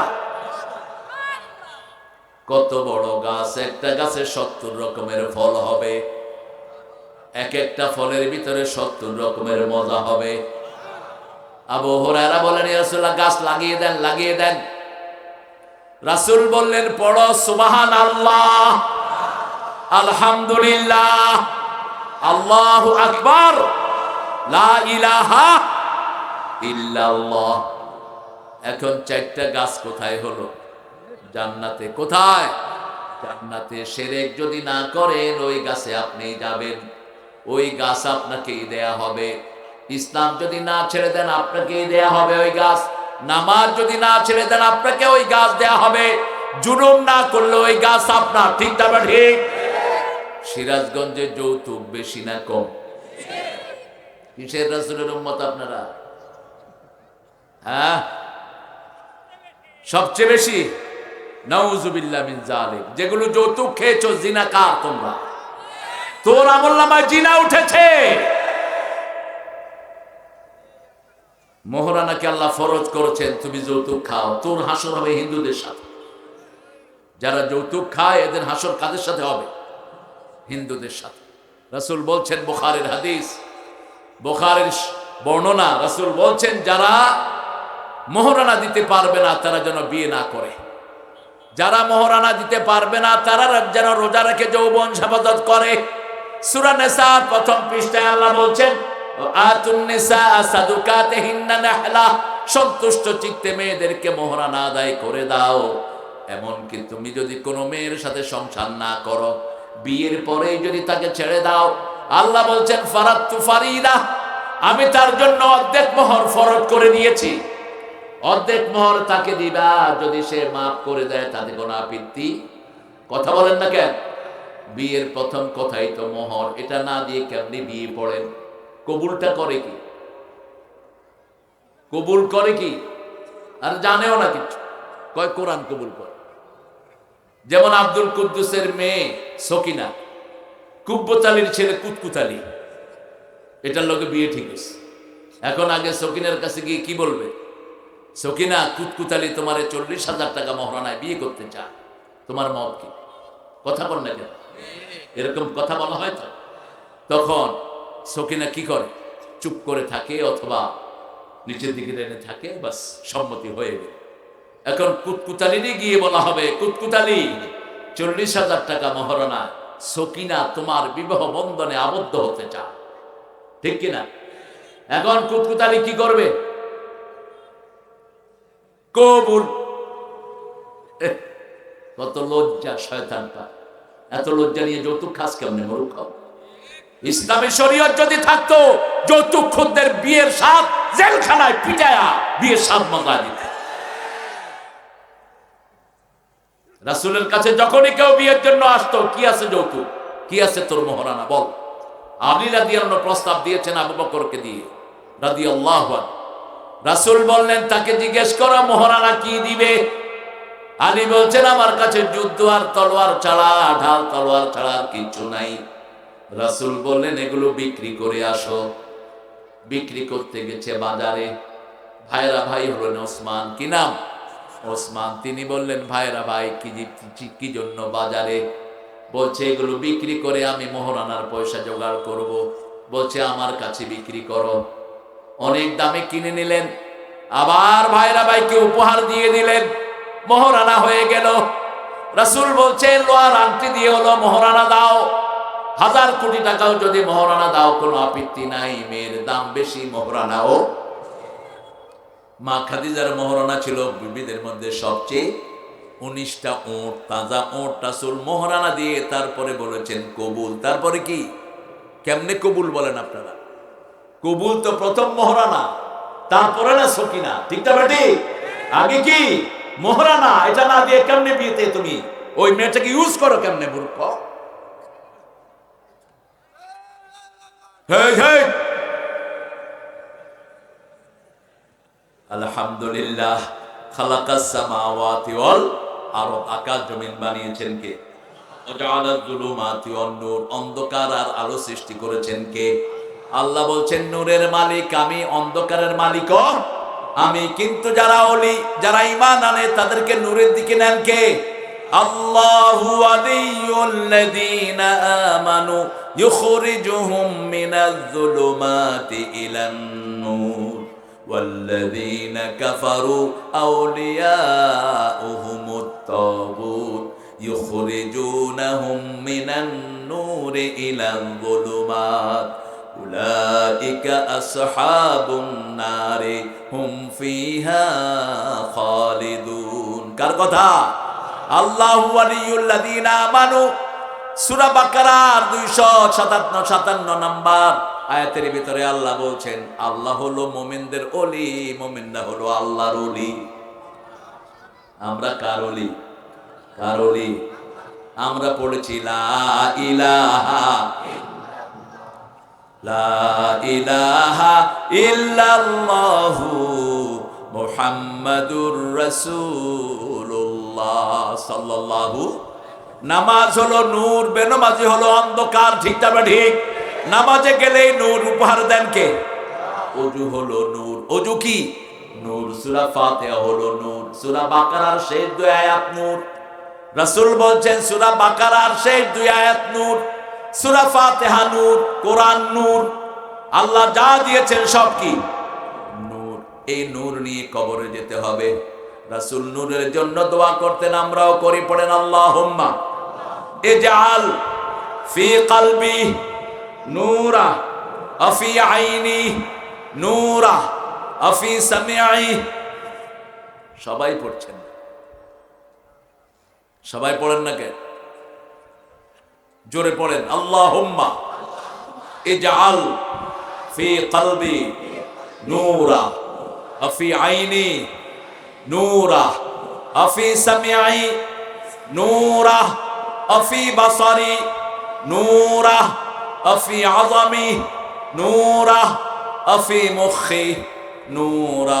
কত বড় গাছ! একটা গাছে 70 রকমের ফল হবে, এক একটা ফলের ভিতরে 70 রকমের মজা হবে। আবু হুরায়রা বলেন, ইয়া রাসূলুল্লাহ গাছ লাগিয়ে দেন, লাগিয়ে দেন। রাসূল বললেন পড়ো সুবহানাল্লাহ, আলহামদুলিল্লাহ, আল্লাহু আকবার, লা ইলাহা ইল্লাল্লাহ। এখন 4টা গাছ কোথায় হলো? জান্নাতে। কোথায়? জান্নাতে। শিরক যদি না করেন ওই গাছে আপনি যাবেন, ওই গাছ আপনাকেই দেয়া হবে। ইসলাম যদি না ছেড়ে দেন আপনাকেই দেয়া হবে ওই গাছ। নামাজ যদি না ছেড়ে দেন আপনাকে ওই গাছ দেয়া হবে। জুলুম না করলে ওই গাছ আপনার। ঠিক না ঠিক? সিরাজগঞ্জে যৌতুক বেশি না কম? কিসের রাসূলের উম্মত আপনারা? হ্যাঁ, সবচেয়ে বেশি। নাউযুবিল্লাহ মিন যালিক। যেগুলো যৌতুক খেয়েছো জিনাকার তোমরা, তোর আমলনামায় জিনা উঠেছে। মোহরানাকে আল্লাহ ফরজ করেছেন, তুমি যৌতুক খাও, তোর হাসর হবে হিন্দুদের সাথে। যারা যৌতুক খায় এদের হাসর কাদের সাথে হবে? হিন্দুদের সাথে। রাসূল বলছেন, বুখারীর হাদিস, বুখারীর বর্ণনা, রাসূল বলছেন যারা মোহরানা দিতে পারবে না তারা যেন বিয়ে না করে। যারা মোহরানা দিতে পারবে না তারা যেন রোজা রেখে যৌবন হেফাজত করে। সূরা নিসার প্রথম পৃষ্ঠায় আল্লাহ বলছেন, আতুন নিসা সাদুকাতিহিন্না নাহলা, সন্তুষ্ট চিত্তে মেয়েদেরকে মোহরানা আদায় করে দাও। এমনকি তুমি যদি কোনো মেয়ের সাথে সংসার না করো, বিয়ের পরেই যদি তাকে ছেড়ে দাও, আল্লাহ বলছেন ফারাদতু ফারিদা, আমি তার জন্য অর্ধেক মোহর ফরজ করে দিয়েছি। অর্ধেক মোহর তাকে দিবা, যদি সে মাফ করে দেয় তাতে কোনো আপত্তি। কথা বলেন না কেন? বিয়ের প্রথম কথাই তো মোহর। এটা না দিয়ে কেমনি বিয়ে পড়েন? কবুলটা করে কি? কবুল করে কি? আর জানেও না কিছু, কয় কোরআন কবুল করে। যেমন আব্দুল কুদ্দুসের মেয়ে সকিনা, কুব্বত আলীর ছেলে কুতকুত আলী, এটার লোকে বিয়ে ঠিক আছে। এখন আগে সকিনার কাছে গিয়ে কি বলবে? সকিনা, কুতকুত আলী তোমার 40,000 টাকা মোহরানায় বিয়ে করতে চায়, তোমার মত কি? কথা বল না কেন? এরকম কথা বলা হয় তো। তখন সকিনা কি করে? চুপ করে থাকে অথবা নিচের দিকে টেনে থাকে, বাস সম্মতি হয়ে গেল। এখন কুতকুত আলীরই গিয়ে বলা হবে, কুতকুত আলী 40,000 টাকা মোহরানা, সকিনা তোমার বিবাহ বন্ধনে আবদ্ধ হতে চায়। ঠিক কিনা? এখন কুতকুত আলী কি করবে? কবুল। কত লজ্জা শয়তানটা! এত লজ্জা নিয়ে যৌতুক খাস কেমনে মূর্খ? ইসলামী শরীয়ত যদি থাকতো, যৌতুক খুদদের বিয়ের স্বাদ জেলখানায় পিটায়া বিয়ের স্বাদ মজা দিত। রাসূলের কাছে যখনই কেউ বিয়ের জন্য আসতো, কি আছে যৌতুক, কি আছে তোর মোহরানা বল। আলী রাদিয়াল্লাহু আনহু প্রস্তাব দিয়েছেন আবু বকরকে দিয়ে রাদিয়াল্লাহু আনহু। রাসূল বললেন তাকে জিজ্ঞেস করো মোহরানা কি দিবে। আলী বলছেন আমার কাছে যুদ্ধ আর তলোয়ার ছাড়া, ঢাল তলোয়ার ছাড়া আর কিছু নাই। রাসূল বললেন এগুলো বিক্রি করে আসো। বিক্রি করতে গেছে বাজারে। ভাইরা ভাই হলেন ওসমান, কি নাম? ওসমান। তিনি বললেন ভাইরা ভাই কি জন্য বাজারে? বলছে এগুলো বিক্রি করে আমি মোহরানার পয়সা জোগাড় করব। বলছে আমার কাছে বিক্রি করো। অনেক দামে কিনে নিলেন, আবার ভাইরা ভাইকে উপহার দিয়ে দিলেন, মোহরানা হয়ে গেল। রাসূল বলছেন লোহার আংটি দিয়ে হলো মোহরানা দাও, 1000 কোটি টাকাও যদি মোহরানা দাও কোনো আপত্তি নাই, মেয়ের দাম বেশি, মোহরানাও। মা খাদিজার মোহরানা ছিল বিবিদের মধ্যে সবচেয়ে 19টা ওঁট, তাজা ওঁট। রাসূল মোহরানা দিয়ে তারপরে বলেছেন কবুল। তারপরে কি? কেমনে কবুল বলেন আপনারা? কবুল তো প্রথম মোহরানা, তারপরে না সকিনা। ঠিক না বেটি? আগে কি মোহরানা? এটা না দিয়ে কেমনে বিয়েতে তুমি ওই মেয়েটাকে ইউজ করো কেমনে মূর্খ? আলহামদুলিল্লাহ, খালাকাস সামাওয়াতি ওয়াল আরদ, আকাশ জমিন বানিয়েছেন কে? ওয়াজালাজ যুলুমাতি ওয়ান নূর, অন্ধকার আর আলো সৃষ্টি করেছেন কে? আল্লাহ বলছেন নূরের মালিক আমি, অন্ধকারের মালিকও আমি। কিন্তু যারা ওলি, যারা ঈমান আনে তাদেরকে নূরের দিকে নেন কে? আল্লাহু ওয়ালিয়ুল্লাযীনা আমানু ইউখরিজুহুম মিনাজ যুলুমাতি ইলান নূর والذين كفروا أولياؤهم الطاغوت يخرجونهم من النور إلى الظلمات أولئك أصحاب النار هم فيها خالدون কার কথা আল্লাহু ওয়ালিয়ুল্লাযীনা আমানু সূরা বাকারার 257 নম্বর আয়াতের ভিতরে আল্লাহ বলছেন আল্লাহ হলো মুমিনদের ওলি মুমিনরা হলো আল্লাহর ওলি আমরা কার ওলি কার ওলি আমরা পড়েছি লা ইলাহা ইল্লাল্লাহু মুহাম্মাদুর রাসূলুল্লাহ সাল্লাল্লাহু নামাজ হলো নূর বেনামাজি হলো অন্ধকার ঠিক না ঠিক নামাজে গেলেই নূর উপহার দেন কে ওযু হলো নূর ওযু কি নূর সূরা ফাতিহা হলো নূর সূরা বাকারার শেষ দুই আয়াত নূর রাসূল বলেন সূরা বাকারার শেষ দুই আয়াত নূর সূরা ফাতিহা নূর কোরআন নূর আল্লাহ যা দিয়েছেন সব কি নূর এই নূর নিয়ে কবরে যেতে হবে রাসূল নূরের জন্য দোয়া করতেন আমরাও করি পড়েন আল্লাহুম্মা ইজআল ফি কলবি নূরা আফি আইনি নূরা আফি সামিঈ সবাই পড়ছেন সবাই পড়েন না কে জোরে পড়েন আল্লাহুম্মা ইজআল ফি কলবি নূরা আফি আইনি নূরা আফি সামিঈ নূরা আফি বাসারি নূরা আফি আযামি নূরা আফি মুখি নূরা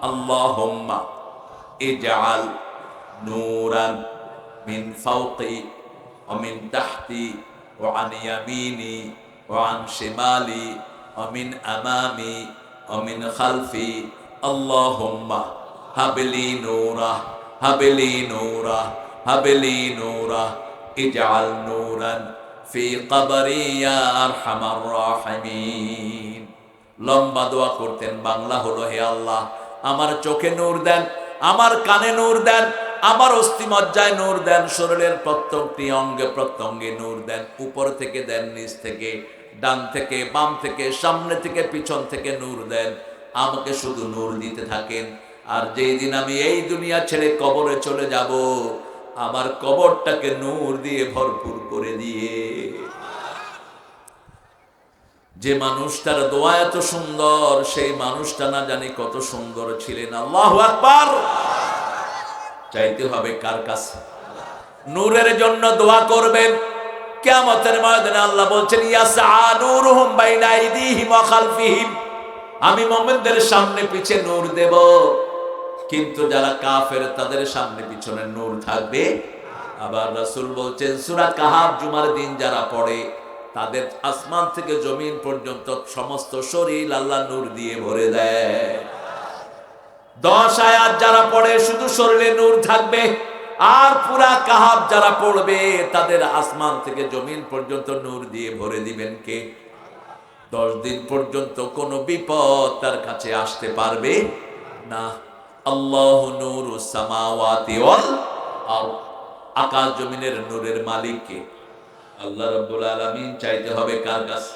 আল্লাহুম্মা ইজআল নূরান মিন ফাওকি ওয়া মিন তাহতি ওয়া আন ইয়ামিনি ওয়া আন শিমালি ওয়া মিন আমামি ওয়া মিন খালফি আল্লাহুম্মা হাবলি নূরা হাবলি নূরা হাবলি নূরা ইজআল নূরান ফি কবরি ইয়া আরহামার রাহিমিন লম্বা দোয়া করতেন বাংলা হলো হে আল্লাহ আমার চোখে নূর দেন আমার কানে নূর দেন আমার অস্থিমজ্জায় নূর দেন শরীরের প্রত্যেকটি অঙ্গে প্রত্যঙ্গে নূর দেন উপর থেকে দেন নিচ থেকে ডান থেকে বাম থেকে সামনে থেকে পিছন থেকে নূর দেন আমাকে শুধু নূর দিতে থাকেন আর যেই দিন আমি এই দুনিয়া ছেড়ে কবরে চলে যাব আমার কবরটাকে নূর দিয়ে ভরপুর করে দিয়ে যে মানুষটার দোয়া এত সুন্দর সেই মানুষটা না জানি কত সুন্দর ছিলেন আল্লাহু আকবার চাইতে হবে কার কাছে নূরের জন্য দোয়া করবেন কিয়ামতের ময়দানে আল্লাহ বলছেন ইয়াসআ নূরুহুম বাইনা আইদিহিম ওয়া খালফিহিম আমি মুমিনদের সামনে পিছে নূর দেব কিন্তু যারা কাফের তাদের সামনে পিছনে নূর থাকবে আবার রাসূল বলছেন সূরা কাহাফ জুমার দিন যারা পড়ে তাদের আসমান থেকে জমিন পর্যন্ত সমস্ত শরীর আল্লাহ নূর দিয়ে ভরে দেয় 10 আয়াত যারা পড়ে শুধু শরীরে নূর থাকবে আর পুরা কাহাফ যারা পড়বে তাদের আসমান থেকে জমিন পর্যন্ত নূর দিয়ে ভরে দিবেন কে 10 দিন পর্যন্ত কোনো বিপদ তার কাছে আসতে পারবে না আল্লাহু নূরুস সামাওয়াতি ওয়াল আরদ আকাশ জমিনের নূরের মালিক কে আল্লাহ রাব্বুল আলামিন চাইতে হবে কার কাছে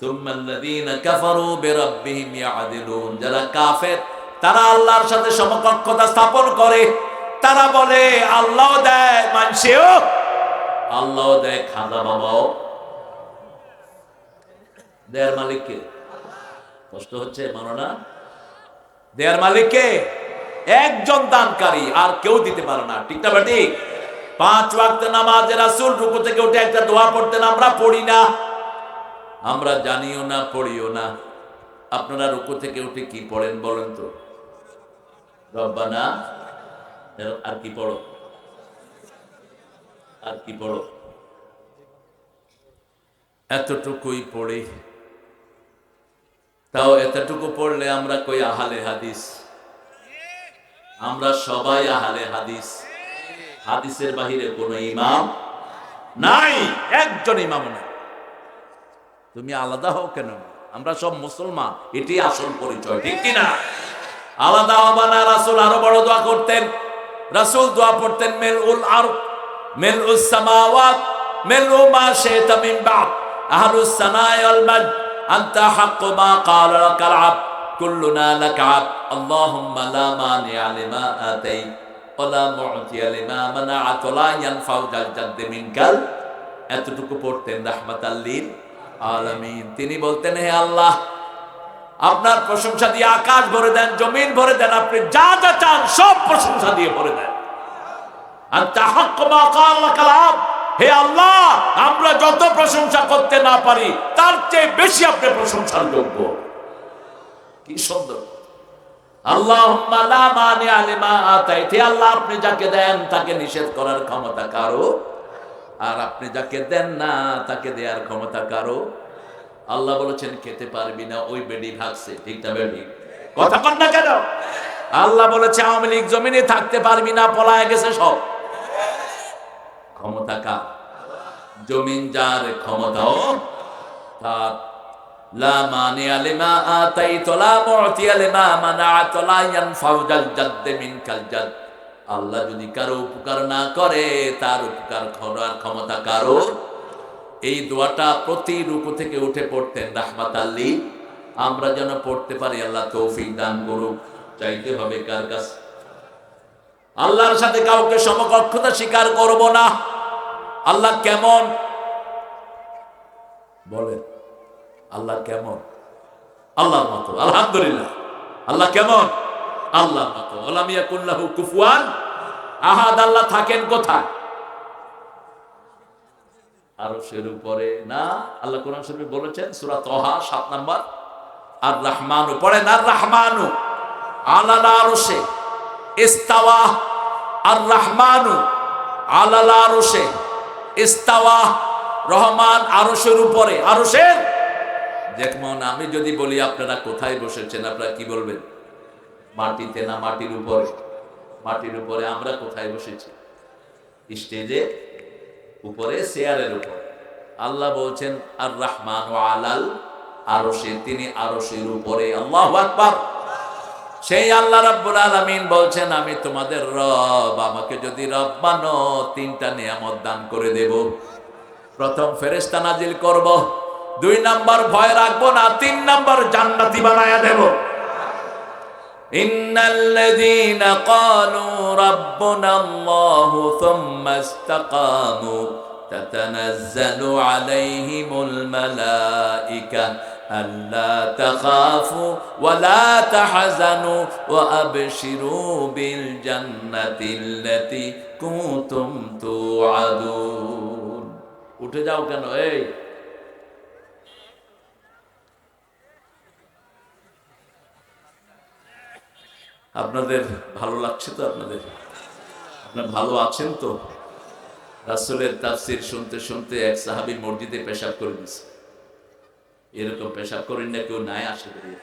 সুম্মাল্লাযীনা কাফারু বিরাব্বিহিম ইয়াদিলুন যারা কাফের তারা আল্লাহর সাথে সমকক্ষতা স্থাপন করে তারা বলে আল্লাহ দেয় মানুষেও আল্লাহ দেয় খাজা বাবাও দেয়ার মালিক কে কষ্ট হচ্ছে মানো না দেয়ার মালিক কে একজন দানকারী আর কেউ দিতে পারে না ঠিক না ঠিক 5 ওয়াক্ত নামাজে রাসূল রুকু থেকে উঠে একটা দোয়া পড়তেন আমরা পড়ি না আমরা জানিও না পড়িও না আপনারা রুকু থেকে উঠে কি পড়েন বলেন তো রব্বানা আর কি পড়ো আর কি পড়ো এতটুকুই পড়ি তাও এতটুকু পড়লে আমরা কই আহলে হাদিস আমরা সবাই আহলে হাদিস হাদিসের বাহিরে কোনো ইমাম নাই একজন ইমাম নাই তুমি আলাদা হও কেন আমরা সব মুসলমান, এটি আসল পরিচয়, ঠিক কিনা? আলাদা হবা না। রাসূল আরো বড় দোয়া করতেন। রাসূল দোয়া পড়তেন, মিলউল আরদ মিলউস সামাওয়াত মিলউ মা শি'তা মিন বা'দ আহলুস সানাই ওয়াল majd আনতা হাক্কু মা ক্বালা লাকাল আবদ কুল্লুনা লাকা আবদ আল্লাহুম্মা লা মানি'a লিমা আতাইত ওয়া লা মু'তিয়া লিমা মানা'ত ওয়া লা ইয়ানফা'ু যাল জাদ্দি মিনকাল। এতটুকু পড়তেন রাহমাতাল লিল আলামিন। তিনি বলতেন, হে আল্লাহ, আপনার প্রশংসা দিয়ে আকাশ ভরে দেন, জমিন ভরে দেন, আপনি যা যা চান সব প্রশংসা দিয়ে ভরে দেন। আনতা হাক্কু মা ক্বালা লাকাল আবদ, হে আল্লাহ, আমরা যত প্রশংসা করতে না পারি তার চেয়ে বেশি আপনি প্রশংসার যোগ্য। কি সুন্দর। আল্লাহুম্মা লা মানি'a লিমা আতাইত, হে আল্লাহ, আপনি যাকে দেন তাকে নিষেধ করার ক্ষমতা কারো, আর আপনি যাকে দেন না তাকে দেওয়ার ক্ষমতা কারো। আল্লাহ বলেছেন খেতে পারবি না, ওই বেডি ভাগছে, ঠিক না বেডি? কথা কন না কেন? আল্লাহ বলেছে আওয়ামী লীগ জমিনে থাকতে পারবি না, পলায় গেছে সব। ক্ষমতা কার? জমিন যার, ক্ষমতাও তার। লা মানি'a লিমা আতাইত ওয়া লা মু'তিয়া লিমা মানা'ত ওয়া লা ইয়ানফা'ু যাল জাদ্দি মিনকাল জাদ। আল্লাহ যদি কারো উপকার না করে তার উপকার করার ক্ষমতা কারো। এই দোয়াটা প্রতি রুকু থেকে উঠে পড়তেন রাহমাতাল লিল। আমরা যেন পড়তে পারি, আল্লাহ তৌফিক দান করুক। চাইতে হবে কার কাছে? আল্লাহর সাথে কাউকে সমকক্ষতা স্বীকার করব না। আল্লাহ কেমন বলেন? আল্লাহ কেমন? আল্লাহর মতো, আলহামদুলিল্লাহ। আল্লাহ কেমন? আল্লাহর মতো। ওয়ালাম ইয়াকুন লাহু কুফুয়ান আহাদ। আল্লাহ থাকেন কোথায়? আরশের উপরে না? আল্লাহ কোরআন শরীফে বলেছেন, সূরা তাহা 7 নম্বর, আর রহমানু, পড়েন, আর রহমানু আলাল আরশে ইস্তাওয়া। আর রহমানু আলাল আরশে ইস্তাওয়া। রহমান আরশের উপরে। আরশের যেমন আমি যদি বলি আপনারা কোথায় বসেছেন, আপনারা কি বলবেন? মাটিতে না মাটির উপরে? মাটির উপরে। আমরা কোথায় বসেছি? স্টেজে উপরে, চেয়ারের উপরে। আল্লাহ বলছেন আর রহমান আলাল আরশে, তিনি আরশের উপরে। আল্লাহু আকবার। সেই আল্লাহ রাব্বুল আলামিন বলছেন, আমি তোমাদের রব, আমাকে যদি রব মানো তিনটা নিয়ামত দান করে দেব। প্রথম ফেরেশতা নাজিল করব, 2 নাম্বার ভয় রাখবো না, 3 নাম্বার জান্নাতি বানায়া দেব। ইন্নাল্লাযীনা ক্বালু রাব্বুনাল্লাহু সুম্মা ইসতাকামু তাতানাজ্জালু আলাইহিমুল মালায়েকা আল্লা তাখাফু ওয়া লা তাহজানু ওয়া আবশিরু বিল জান্নাতিল্লাতী কুনতুম তুআদুন। উঠে যাও কেন? এই আপনাদের ভালো লাগছে তো? আপনার ভালো আছেন তো? রাসূলের তাফসীর শুনতে শুনতে এক সাহাবী মসজিদে পেশাব করে দিয়েছে। এরকম পেশাব করেন না কেউ, নাই আসে বেরিয়ে।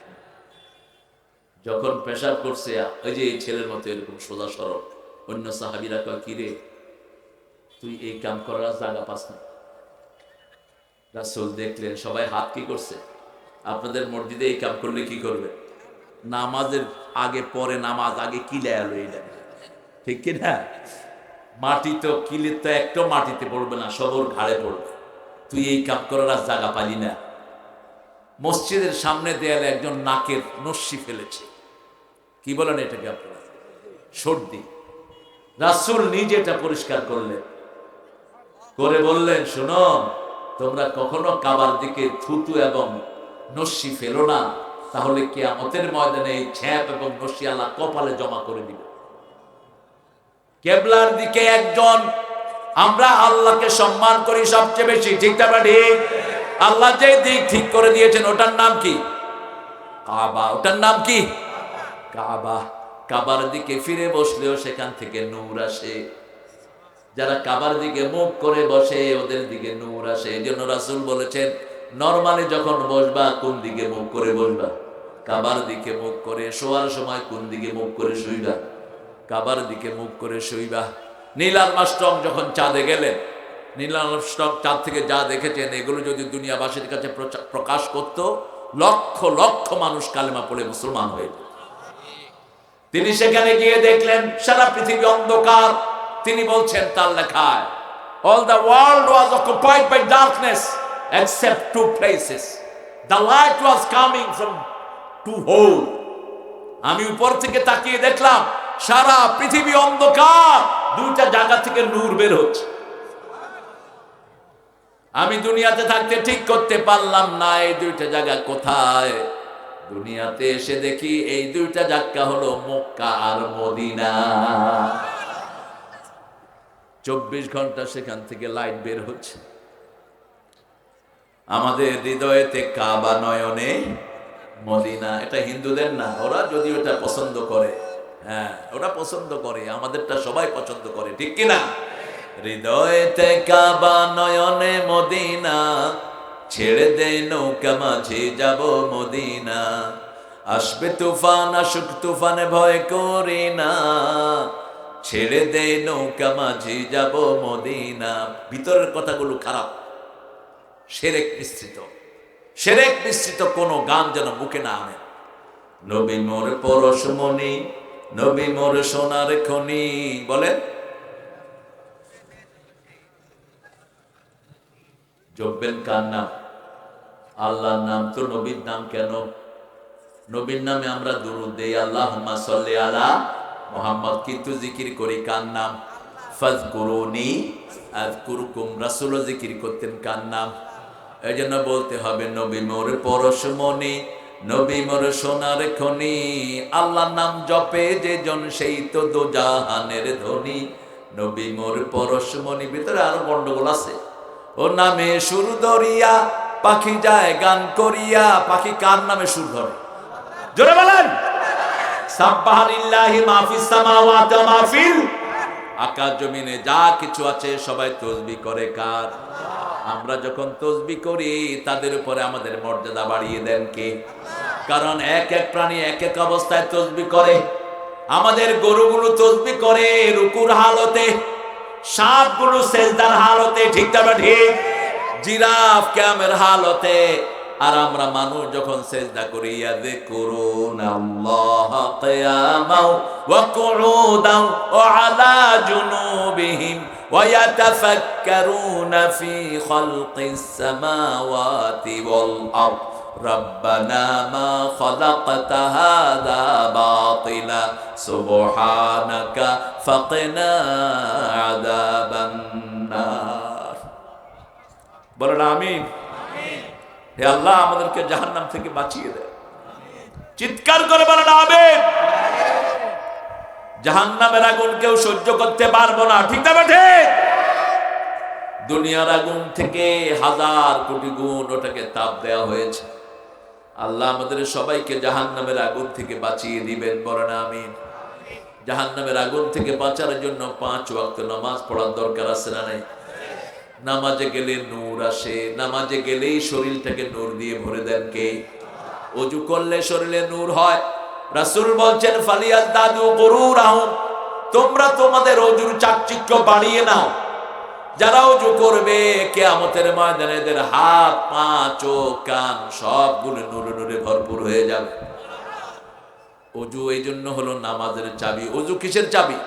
যখন পেশাব করছে, ওই যে এই ছেলের মতো এরকম সোজা সরল, অন্য সাহাবীরা কয়, কি রে তুই এই কাম করার জায়গা পাস না? রাসূল দেখলেন সবাই হাত কি করছে। আপনাদের মসজিদে এই কাম করলে কি করবে? নামাজের আগে পরে নামাজ আগে কিলে আলো, এইটা ঠিক কিনা? মাটি তো কিলে তো একটা মাটিতে পড়বে না, সবর ঘাড়ে পড়বে। তুই এই কাম করার জায়গা পালি না। মসজিদের সামনে দেয়ালে একজন নাকের নস্যি ফেলেছে। কি বলেন এটাকে আপনারা? সর্দি। রাসূল নিজে এটা পরিষ্কার করলেন, করে বললেন, শোনো, তোমরা কখনো কাবার দিকে থুতু এবং নস্যি ফেলো না, তাহলে কিয়ামতের ময়দানে এই ছ্যাপ এবং নস্যি আল্লাহ কপালে জমা করে দিবে। কিবলার দিকে একজন, আমরা আল্লাহকে সম্মান করি সবচেয়ে বেশি, ঠিক না ঠিক? আল্লাহ যে দিক ঠিক করে দিয়েছেন ওটার নাম কি? কাবা। ওটার নাম কি? কাবা। কাবার দিকে ফিরে বসলেও সেখান থেকে নূর আসে। যারা কাবার দিকে মুখ করে বসে ওদের দিকে নূর আসে। এই জন্য রাসূল বলেছেন, নরমালি যখন বসবা কোন দিকে মুখ করে বসবা? কাবার দিকে মুখ করে। শোয়ার সময় কোন দিকে মুখ করে শুইবা? কাবার দিকে মুখ করে শুইবা। নীল আর্মস্ট্রং যখন চাঁদে গেলেন, নীল আর্মস্ট্রং চাঁদ থেকে যা দেখেছেন এগুলো যদি দুনিয়াবাসীর কাছে প্রকাশ করত, লক্ষ লক্ষ মানুষ কালেমা পড়ে মুসলমান হয়ে যায়। তিনি সেখানে গিয়ে দেখলেন সারা পৃথিবী অন্ধকার। তিনি বলছেন তার লেখায়, all the world was occupied by darkness except two places, the light was coming from two holes. আমি উপর থেকে তাকিয়ে দেখলাম সারা পৃথিবী অন্ধকার, দুইটা জায়গা থেকে নূর বের হচ্ছে। আমি দুনিয়াতে থাকতে ঠিক করতে পারলাম না এই দুইটা জায়গা কোথায়। দুনিয়াতে এসে দেখি এই দুইটা জায়গা হলো মক্কা আর মদিনা। 24 ঘন্টা সেখান থেকে লাইট বের হচ্ছে। আমাদের হৃদয়েতে কাবা, নয়নে মদিনা। এটা হিন্দুদের না, ওরা যদি ওটা পছন্দ করে, হ্যাঁ ওরা পছন্দ করে, আমাদেরটা সবাই পছন্দ করে, ঠিক কিনা? হৃদয়েতে কাবা, নয়নে মদিনা, ছেড়ে দে নৌকা মাঝে যাব মদিনা। আসবে তুফান, আসুক তুফানে ভয় করি না, ছেড়ে দে নৌকা মাঝে যাব মদিনা। ভিতরের কথাগুলো খারাপ, শিরক মিশ্রিত, শিরক মিশ্রিত কোনো গান যেন মুখে না আনে। নবী মোর পরশমণি, নবী মোর সোনার খনি। বলেন, জপবেন কার নাম? আল্লাহর নাম। তো নবীর নাম কেন? নবীর নামে আমরা দুরূদ দেই, আল্লাহুম্মা সাল্লি আলা মুহাম্মদ, কিন্তু জিকির করি কার নাম? ফাযকুরুনি আযকুরুকুম। রাসূল জিকির করতেন কার নাম? এই জন্য বলতে হবে নবী মোর পরশমণি, নবী মোর সোনার খনি। আল্লাহর নাম জপে যে জন সেই তো দোজাহানের ধনী। নবী মোর পরশমণি। ভিতরে আরো গন্ডগোল আছে। ও নামে সুর ধরিয়া পাখি যায় গান করিয়া। পাখি কার নামে সুর ধরে? জোরে বলেন। সাব্বাহা লিল্লাহি মা ফিস সামাওয়াতি ওয়া মা ফিল। আকাশ জমিনে যা কিছু আছে সবাই তাসবিহ করে কার? আমরা যখন তাসবিহ করি তাদের উপরে আমাদের মর্যাদা বাড়িয়ে দেন কে? কারণ এক এক প্রাণী এক এক অবস্থায় তাসবিহ করে। আমাদের গরুগুলো তাসবিহ করে রুকুর হালতে, সাপগুলো সেজদার হালতে, ঠিক না ঠিক? জিরাফ কিয়ামের হালতে। আর আমরা মানুষ যখন সেজদা করি, ইয়াযকুরুনাল্লাহ কিয়ামান ওয়া কুউদান ওয়া আলা জুনুবিহিম ওয়া ইয়াতাফাক্কারুনা ফি খালকিস সামাওয়াতি ওয়াল আরদ রব্বানা মা খালাকতা হাযা বাতিলা সুবহানাকা ফাকিনা আযাবান নার। বলেন আমিন। হে আল্লাহ, আমাদেরকে জাহান্নাম থেকে বাঁচিয়ে দেয়। চিৎকার করে বলেন আমিন। জাহান্নামের আগুন কেউ সহ্য করতে পারবো না, ঠিক না ঠিক? দুনিয়ার আগুন থেকে 1000 কোটি গুণ ওটাকে তাপ দেওয়া হয়েছে। আল্লাহ আমাদের সবাইকে জাহান্নামের আগুন থেকে বাঁচিয়ে দিবেন, বলেন আমিন। জাহান্নামের আগুন থেকে বাঁচার জন্য 5 ওয়াক্ত নামাজ পড়ার দরকার আছে না নাই? নামাজে গেলে নূর আসে। নামাজে গেলেই শরীরটাকে নূর দিয়ে ভরে দেন কে? ওযু করলে শরীরে নূর হয়। রাসূল বলছেন ফালিয়াজদাদু গুরুরাহুম, তোমরা তোমাদের ওযুর চাকচিক্য বাড়িয়ে নাও। যারা ওযু করবে কিয়ামতের ময়দানে এদের হাত, পা, চোখ, কান সবগুলো নূরে নূরে ভরপুর হয়ে যাবে। ওযু এই জন্য হলো নামাজের চাবি। ওযু কিসের চাবি?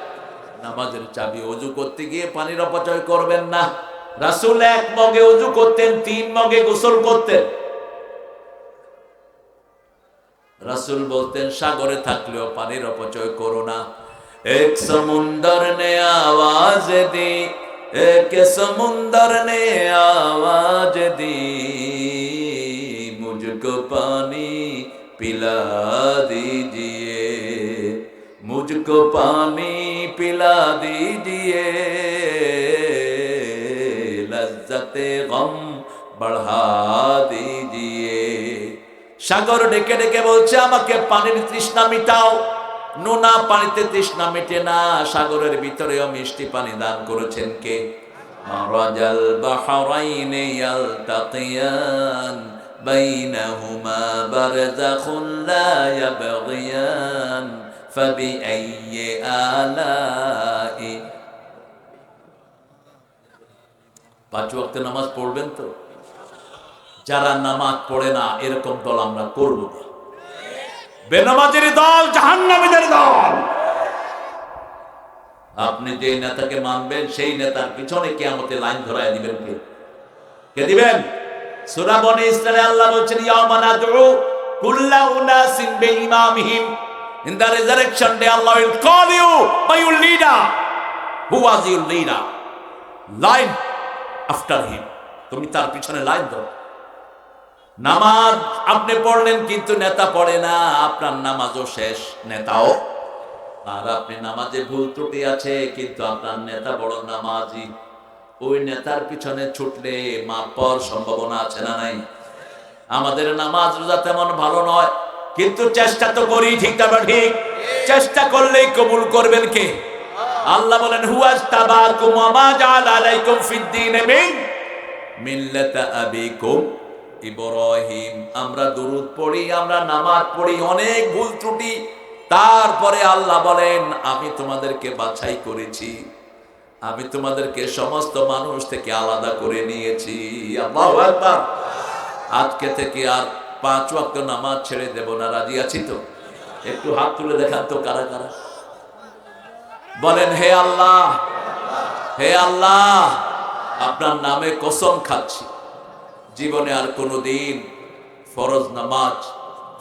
নামাজের চাবি। ওযু করতে গিয়ে পানির অপচয় করবেন না। রাসূল 1 মগে ওযু করতেন, 3 মগে গোসল করতেন। রাসূল বলতেন সাগরে থাকলেও পানির অপচয় করো না। এক সমুন্দর নে আওয়াজ দি, এক সমুন্দর নে আওয়াজ দি, মুঝকো পানি পিলা দीजिए, मुझको पानी पिला दीजिए, लज्जते गम बढ़ा दीजिए। সাগর ডেকে ডেকে বলছে আমাকে পানির তৃষ্ণা মিটাও। নোনা পানিতে তৃষ্ণা মেটে না, সাগরের ভিতরেও মিষ্টি পানি দান করেছেন কে? মারাজাল বাহরাইনি ইয়ালতাকিয়ান বাইনাহুমা বারযাখুন লা ইয়াবগিয়ান ফাবিআইয়ি আলাই। 5 ওয়াক্ত নামাজ পড়বেন তো? যারা নামাজ পড়ে না এরকম দল আমরা করব না। বেনামাজের দল জাহান্নামীদের দল। আপনি যে নেতাকে মানবেন সেই নেতার পিছনে কিয়ামতে লাইন ধরায় দিবেন কে দিবেন? সূরা বনী ইসরাঈলে আল্লাহ বলেন ইয়াওমা নাদউ কুল্লা উনাসিন বিইমামিহিম, in the resurrection day Allah will call you by your leader. Who was your leader? Line after him. তুমি তার পিছনে লাইন ধরো। নামাজ আপনি পড়লেন কিন্তু নেতা পড়ে না, আপনার নামাজও শেষ, নেতাও। আর আপনি নামাজে ভুল ত্রুটি আছে কিন্তু আপনার নেতা বড় নামাজি, ওই নেতার পিছনে ছুটলে মাপ পাওয়ার সম্ভাবনা আছে না নাই? আমাদের নামাজ রোজা তেমন ভালো নয় কিন্তু চেষ্টা তো করি, ঠিক না ঠিক? চেষ্টা করলেই কবুল করবেন কে? আল্লাহ বলেন হুয়াজতাবাকুম ওয়া মা জাআলা আলাইকুম ফিদ-দীন মিন মিল্লাতা আবিকুম ইব্রাহিম। আমরা দুরূদ পড়ি, আমরা নামাজ পড়ি, অনেক ভুল ত্রুটি, তারপরে আল্লাহ বলেন আমি তোমাদেরকে বাছাই করেছি, আমি তোমাদেরকে সমস্ত মানুষ থেকে আলাদা করে নিয়েছি। আল্লাহু আকবার। আজকে থেকে আর 5 ওয়াক্ত নামাজ ছেড়ে দেব না, রাজি আছি তো? একটু হাত তুলে দেখান তো কারা কারা বলেন হে আল্লাহ, হে আল্লাহ, আপনার নামে কসম খাচ্ছি জীবনে আর কোনোদিন ফরজ নামাজ,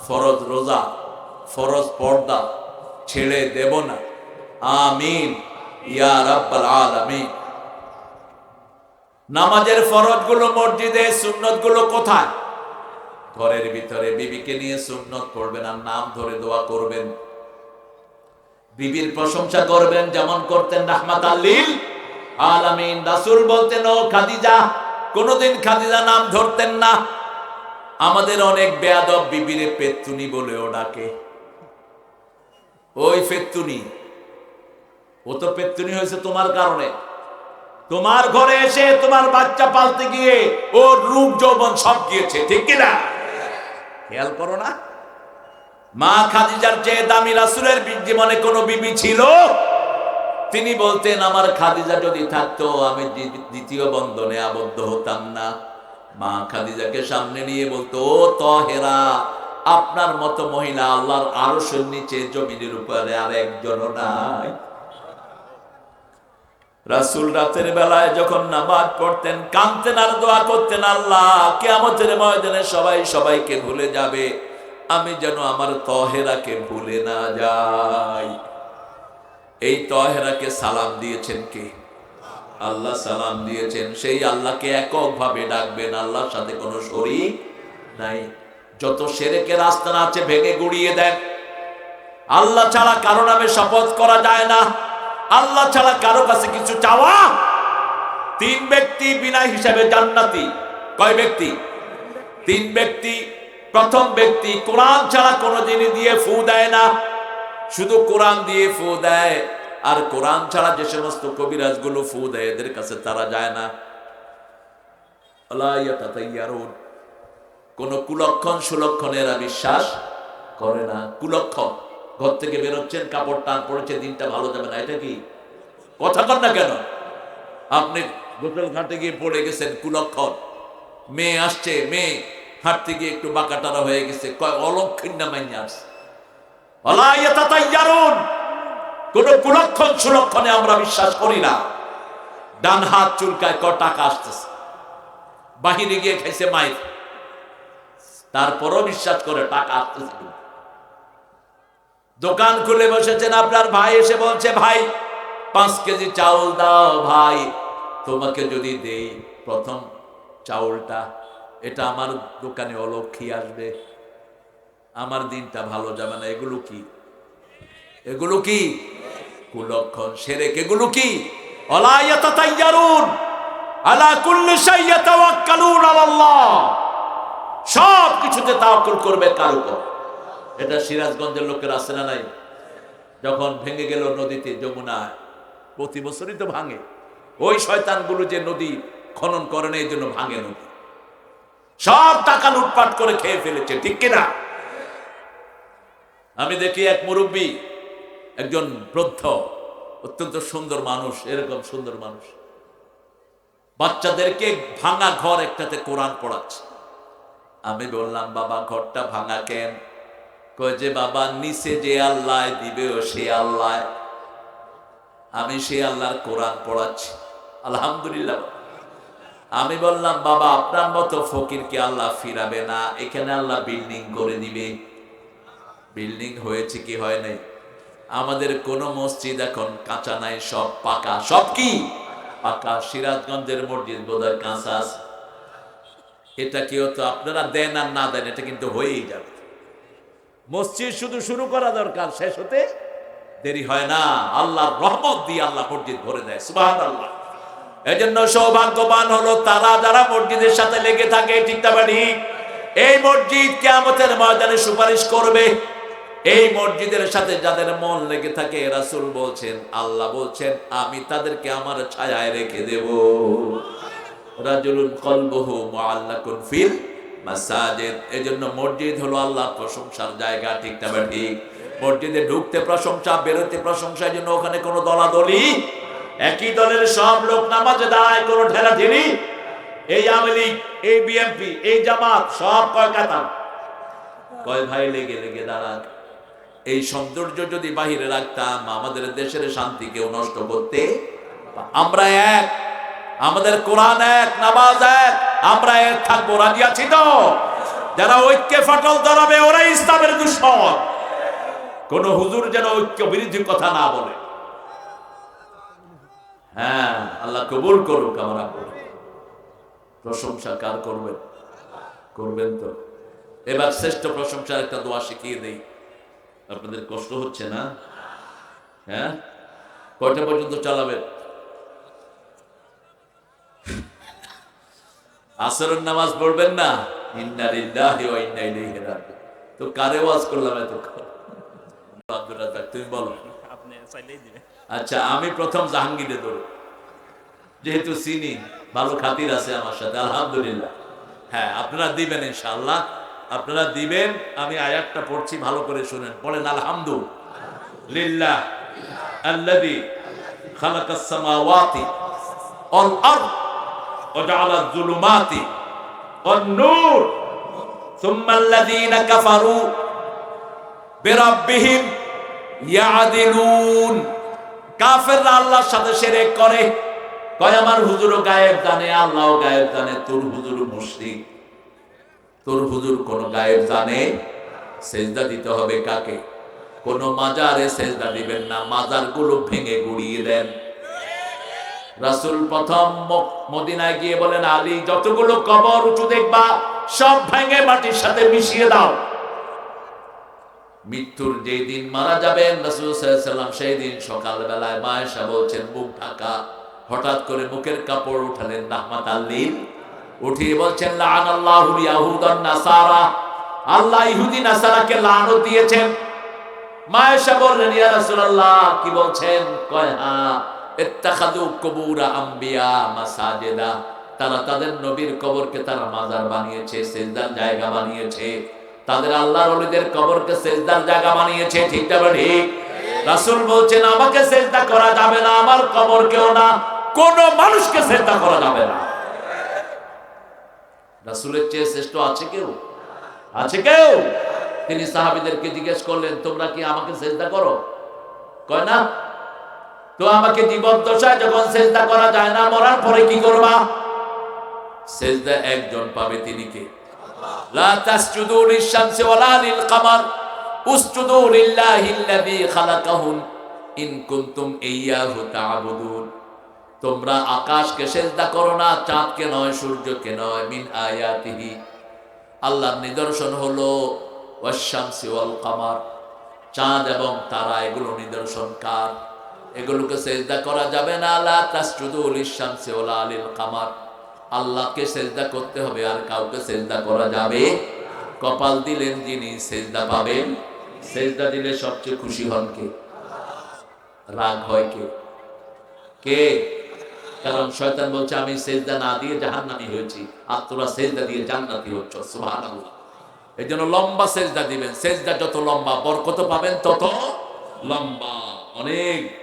ফরজ রোজা, ফরজ পর্দা ছেড়ে দেব না। আমিন ইয়া রাব্বাল আলামিন। নামাজের ফরজগুলো মসজিদে, সুন্নতগুলো কোথায়? ঘরের ভিতরে বিবিকে নিয়ে সুন্নত পড়বেন আর নাম ধরে দোয়া করবেন, বিবির প্রশংসা করবেন যেমন করতেন রাহমাতাল লিল আলামিন। রাসূল বলতেন ও খাদিজা, কোনদিন খাদিজা নাম ধরতেন না। আমাদের অনেক বেয়াদব বিবিরে পেত্তুনি বলেও ডাকে। ওই পেত্তুনি, ও তো পেত্তুনি হয়েছে তোমার কারণে। তোমার ঘরে এসে তোমার বাচ্চা পালতে গিয়ে ওর রূপ যৌবন সব গিয়েছে, ঠিক কিনা? খেয়াল করো না? মা খাদিজার চেয়ে দামি রাসূলের জীবনে কোনো বিবি ছিল? তিনি বলতেন আমার খাদিজা যদি থাকতো আমি দ্বিতীয় বন্ধনে আবদ্ধ হতাম না। মা খাদিজাকে সামনে নিয়ে বলতো ও তহেরা, আপনার মতো মহিলা আল্লাহর আরশের নিচে জমিনের উপরে আর একজনও নাই। রাসূল রাতের বেলায় যখন নামাজ পড়তেন কাঁদতেন আর দোয়া করতেন, আল্লাহ কিয়ামতের ময়দানে সবাই সবাইকে ভুলে যাবে, আমি যেন আমার তহেরাকে ভুলে না যাই। এই তহেরাকে সালাম দিয়েছেন কে? আল্লাহ সালাম দিয়েছেন। সেই আল্লাহকে এককভাবে ডাকবেন, আল্লাহর সাথে কোনো শরীক নাই। যত শিরকের আস্তানা আছে ভেঙে গুড়িয়ে দেন। আল্লাহ ছাড়া কারো নামে শপথ করা যায় না, আল্লাহ ছাড়া কারো কাছে কিছু চাওয়া। 3 ব্যক্তি বিনা হিসাবে জান্নাতি। কয় ব্যক্তি? 3 ব্যক্তি। প্রথম ব্যক্তি কোরআন ছাড়া কোনো জিনিস দিয়ে ফু দেয় না, শুধু কোরআন দিয়ে ফু দেয়। আর কোরআন ছাড়া যে সমস্ত কবিরাজগুলো ফু দেয় এদের কাছে তারা যায় না। কোন কুলক্ষণ সুলক্ষণেরা বিশ্বাস করে না। কুলক্ষণ, ঘর থেকে বেরোচ্ছেন কাপড় টান পড়েছে, দিনটা ভালো যাবে না, এটা কি কথা কর না কেন? আপনি গোসল ঘাটে গিয়ে পড়ে গেছেন, কুলক্ষণ। মেয়ে আসছে, মেয়ে হাঁটতে গিয়ে একটু বাঁকাটারা হয়ে গেছে, কয় অলক্ষিণা মাইনে আসছে। কোন কুলক্ষণ সুলক্ষণে আমরা বিশ্বাস করি না। ডান হাত চুলকায়, ক টাকা আসতেছে, বাহিরে গিয়ে খাইছে মাইর, তারপরও বিশ্বাস করে টাকা আসতেছে। দোকান খুলে বসেছেন, আপনার ভাই এসে বলছে ভাই 5 কেজি চাউল দাও। ভাই তোমাকে যদি দেই প্রথম চাউলটা, এটা আমার দোকানে অলক্ষী আসবে, আমার দিনটা ভালো যাবে না। এগুলো কি? এগুলো কি কুলক্ষণ, শিরক। এগুলো কি? আলা ইয়াতাতায়্যারুন আলা কুল্লি শাইইন ইয়াতাওয়াক্কালুন আলাল্লাহ। সব কিছুতে তাওয়াক্কুল করবে কার উপর? এটা সিরাজগঞ্জের লোকের আছে না নাই? যখন ভেঙে গেল নদীতে যমুনায়, প্রতি বছরই তো ভাঙে। ওই শয়তানগুলো যে নদী খনন করে না, এই জন্য ভাঙে নদী। সব টাকা লুটপাট করে খেয়ে ফেলেছে, ঠিক কিনা? আমি দেখি এক মুরব্বী, একজন বৃদ্ধ, অত্যন্ত সুন্দর মানুষ, এরকম সুন্দর মানুষ বাচ্চাদেরকে ভাঙা ঘর একটাতে কোরআন পড়াচ্ছে। আমি বললাম বাবা ঘরটা ভাঙা কেন? কয় যে বাবা নিচে যে আল্লাহ দিবে ও সে আল্লাহ, আমি সে আল্লাহর কোরআন পড়াচ্ছি। আলহামদুলিল্লাহ। আমি বললাম বাবা আপনার মতো ফকিরকে আল্লাহ ফিরাবে না, এখানে আল্লাহ বিল্ডিং করে দিবে। বিল্ডিং হয়েছে কি হয় নাই? আমাদের কোন মসজিদ এখন কাঁচা নাই, সব পাকা। সব কি পাকা? সিরাজগঞ্জের মসজিদ বোধহয় কাঁচা আছে। এটা কি হতো? আপনারা দেন আর না দেন, এটা কিন্তু হয়েই যাবে। মসজিদ শুধু শুরু করা দরকার, শেষ হতে দেরি হয় না। আল্লাহর রহমত দিয়ে আল্লাহ মসজিদ ভরে দেয়। সুবহানাল্লাহ। এজন্য সৌভাগ্যবান হলো তারা যারা মসজিদের সাথে লেগে থাকে। ঠিক না ঠিক? এই মসজিদ কিয়ামতের ময়দানে সুপারিশ করবে। এই মসজিদের সাথে যাদের মন লেগে থাকে, রাসূল বলছেন, আল্লাহ বলছেন, আমি তাদেরকে আমার ছায়ায় রেখে দেব। রাজুলুন কলবুহু মুআল্লাকুন ফিল মাসাজিদ। এজন্য মসজিদ হলো আল্লাহর প্রশংসার জায়গা। ঠিক না ঠিক? মসজিদে ঢুকতে প্রশংসা, বেরোতে প্রশংসা। এজন্য ওখানে কোনো দলাদলি, একই দলের সব লোক নামাজে দাঁড়ায়, কোনো ঠেলাঠেলি। এই আওয়ামী লীগ, এই বিএনপি, এই জামাত সব কয় কাতার, কয় ভাই লেগে লেগে দাঁড়ান। এই সৌন্দর্য যদি বাহিরে রাখতাম, আমাদের দেশের শান্তি কেউ নষ্ট করতে। আমরা এক, আমাদের কোরআন এক, নামাজ এক, আমরা এক থাকবো। রাজি আছি তো? যারা ঐক্যে ফাটল ধরাবে ওরাই ইসলামের দুশমন। কোন হুজুর যেন ঐক্য বিরোধী কথা না বলে। হ্যাঁ, আল্লাহ কবুল করুক। আমরা প্রশংসা কার করবেন? করবেন তো। এবার শ্রেষ্ঠ প্রশংসার একটা দোয়া শিখিয়ে দেই। আপনাদের কষ্ট হচ্ছে না? হ্যাঁ, কয়টা পর্যন্ত চালাবেন? আসরের নামাজ পড়বেন না? ইন্না লিল্লাহি ওয়া ইন্না ইলাইহি রাজিউন। তো কারে ওয়াজ করলাম এত? আব্দুর রাজ্জাক তুমি বলো। আপনি চাইলেই দিবেন। আচ্ছা, আমি প্রথম জাহাঙ্গীরে ধরো, যেহেতু চিনি, ভালো খাতির আছে আমার সাথে, আলহামদুলিল্লাহ। হ্যাঁ, আপনারা দিবেন ইনশাআল্লাহ, আপনারা দিবেন। আমি আয়াতটা পড়ছি, ভালো করে শুনেন। পড়েন আলহামদুলিল্লাহ আল্লাযী খালাকাস সামাওয়াতি ওয়াল আরদ ওয়া জাআলা আয-যুলুমাতি ওয়ান-নূর সুম্মা আল্লাযীনা কাফারু বিরাব্বিহিম ইয়াদিলুন। কাফেররা আল্লাহর সাথে শিরক করে। কয় আমার হুজুরও গায়েব জানে, আল্লাহও গায়েব জানে, তোর হুজুরও মুশরিক। তোর হুজুর কোন গায়েব জানে? সেজদা দিতে হবে কাকে? কোন মাজারে সেজদা দিবেন না, মাজারগুলো ভেঙে গুড়িয়ে দেন। রাসূল প্রথম মদিনায় গিয়ে বলেন, আলী যতগুলো কবর উঁচু দেখবা সব ভেঙে মাটির সাথে মিশিয়ে দাও। মৃত্যুর যেই দিন মারা যাবেন রাসূল সাল্লাল্লাহু আলাইহি ওয়াসাল্লাম, সেই দিন সকালবেলায় মা আয়েশা বলছেন মুখ ঢাকা, হঠাৎ করে মুখের কাপড় উঠালেন রাহমাতাল লিল, উঠিয়ে বলছেন লাআনাল্লাহুল ইয়াহুদান নাসারা, আল্লাহ ইহুদি নাসারাকে লানত দিয়েছেন। মা আয়েশা বললেন, ইয়া রাসূলুল্লাহ কি বলছেন? কয় হ্যাঁ, ইত্তাখাযু কুবুরা আম্বিয়া মাসাজিদা, তারা তাদের নবীর কবরকে তারা মাজার বানিয়েছে, সিজদার জায়গা বানিয়েছে। তাদের আল্লাহর ওলিদের কবরকে সিজদার জায়গা বানিয়েছে। ঠিক না ঠিক? রাসূল বলছেন আমাকে সিজদা করা যাবে না, আমার কবরকেও না, কোন মানুষকে সিজদা করা যাবে না। রাসূলের চেয়ে শ্রেষ্ঠ আছে কেউ? আছে কেউ? তিনি সাহাবীদেরকে জিজ্ঞেস করলেন, তোমরা কি আমাকে সিজদা করো? কয় না। তো আমাকে জীবদ্দশায় যখন সিজদা করা যায় না, মরার পরে কি করবা? সিজদা একজন পাবে, তিনি কে? লা তাসজুদু লিশ-শামসি ওয়ালা লিল-কামার উসজুদু লিল্লাহিল্লাযী খালাকাহুন ইন কুনতুম ইয়্যাহু তা'বুদুন। তোমরা আকাশকে সিজদা করো না, চাঁদকে নয়, সূর্যকে নয়। মিন আয়াতিহি, আল্লাহর নিদর্শন হলো ওয়াশ-শামসি ওয়াল-কামার, চাঁদ এবং তারা, এগুলো নিদর্শন কার? এগুলোকে সিজদা করা যাবে না। লা তাসজুদু লিশ-শামসি ওয়ালা লিল-কামার, আল্লাহকে সিজদা করতে হবে, আর কাউকে সিজদা করা যাবে? কপাল দিলেন যিনি, সিজদা পাবেন। সিজদা দিলে সবচেয়ে খুশি হন কে? রাগ হয় কে? কে? কারণ শয়তান বলছে আমি সিজদা না দিয়ে জাহান্নামী হয়েছি, আর তোরা সিজদা দিয়ে জান্নাতি হচ্ছ। সুবহানাল্লাহ। এজন্য লম্বা সিজদা দিবেন। সিজদা যত লম্বা বরকত পাবেন তত লম্বা। অনেক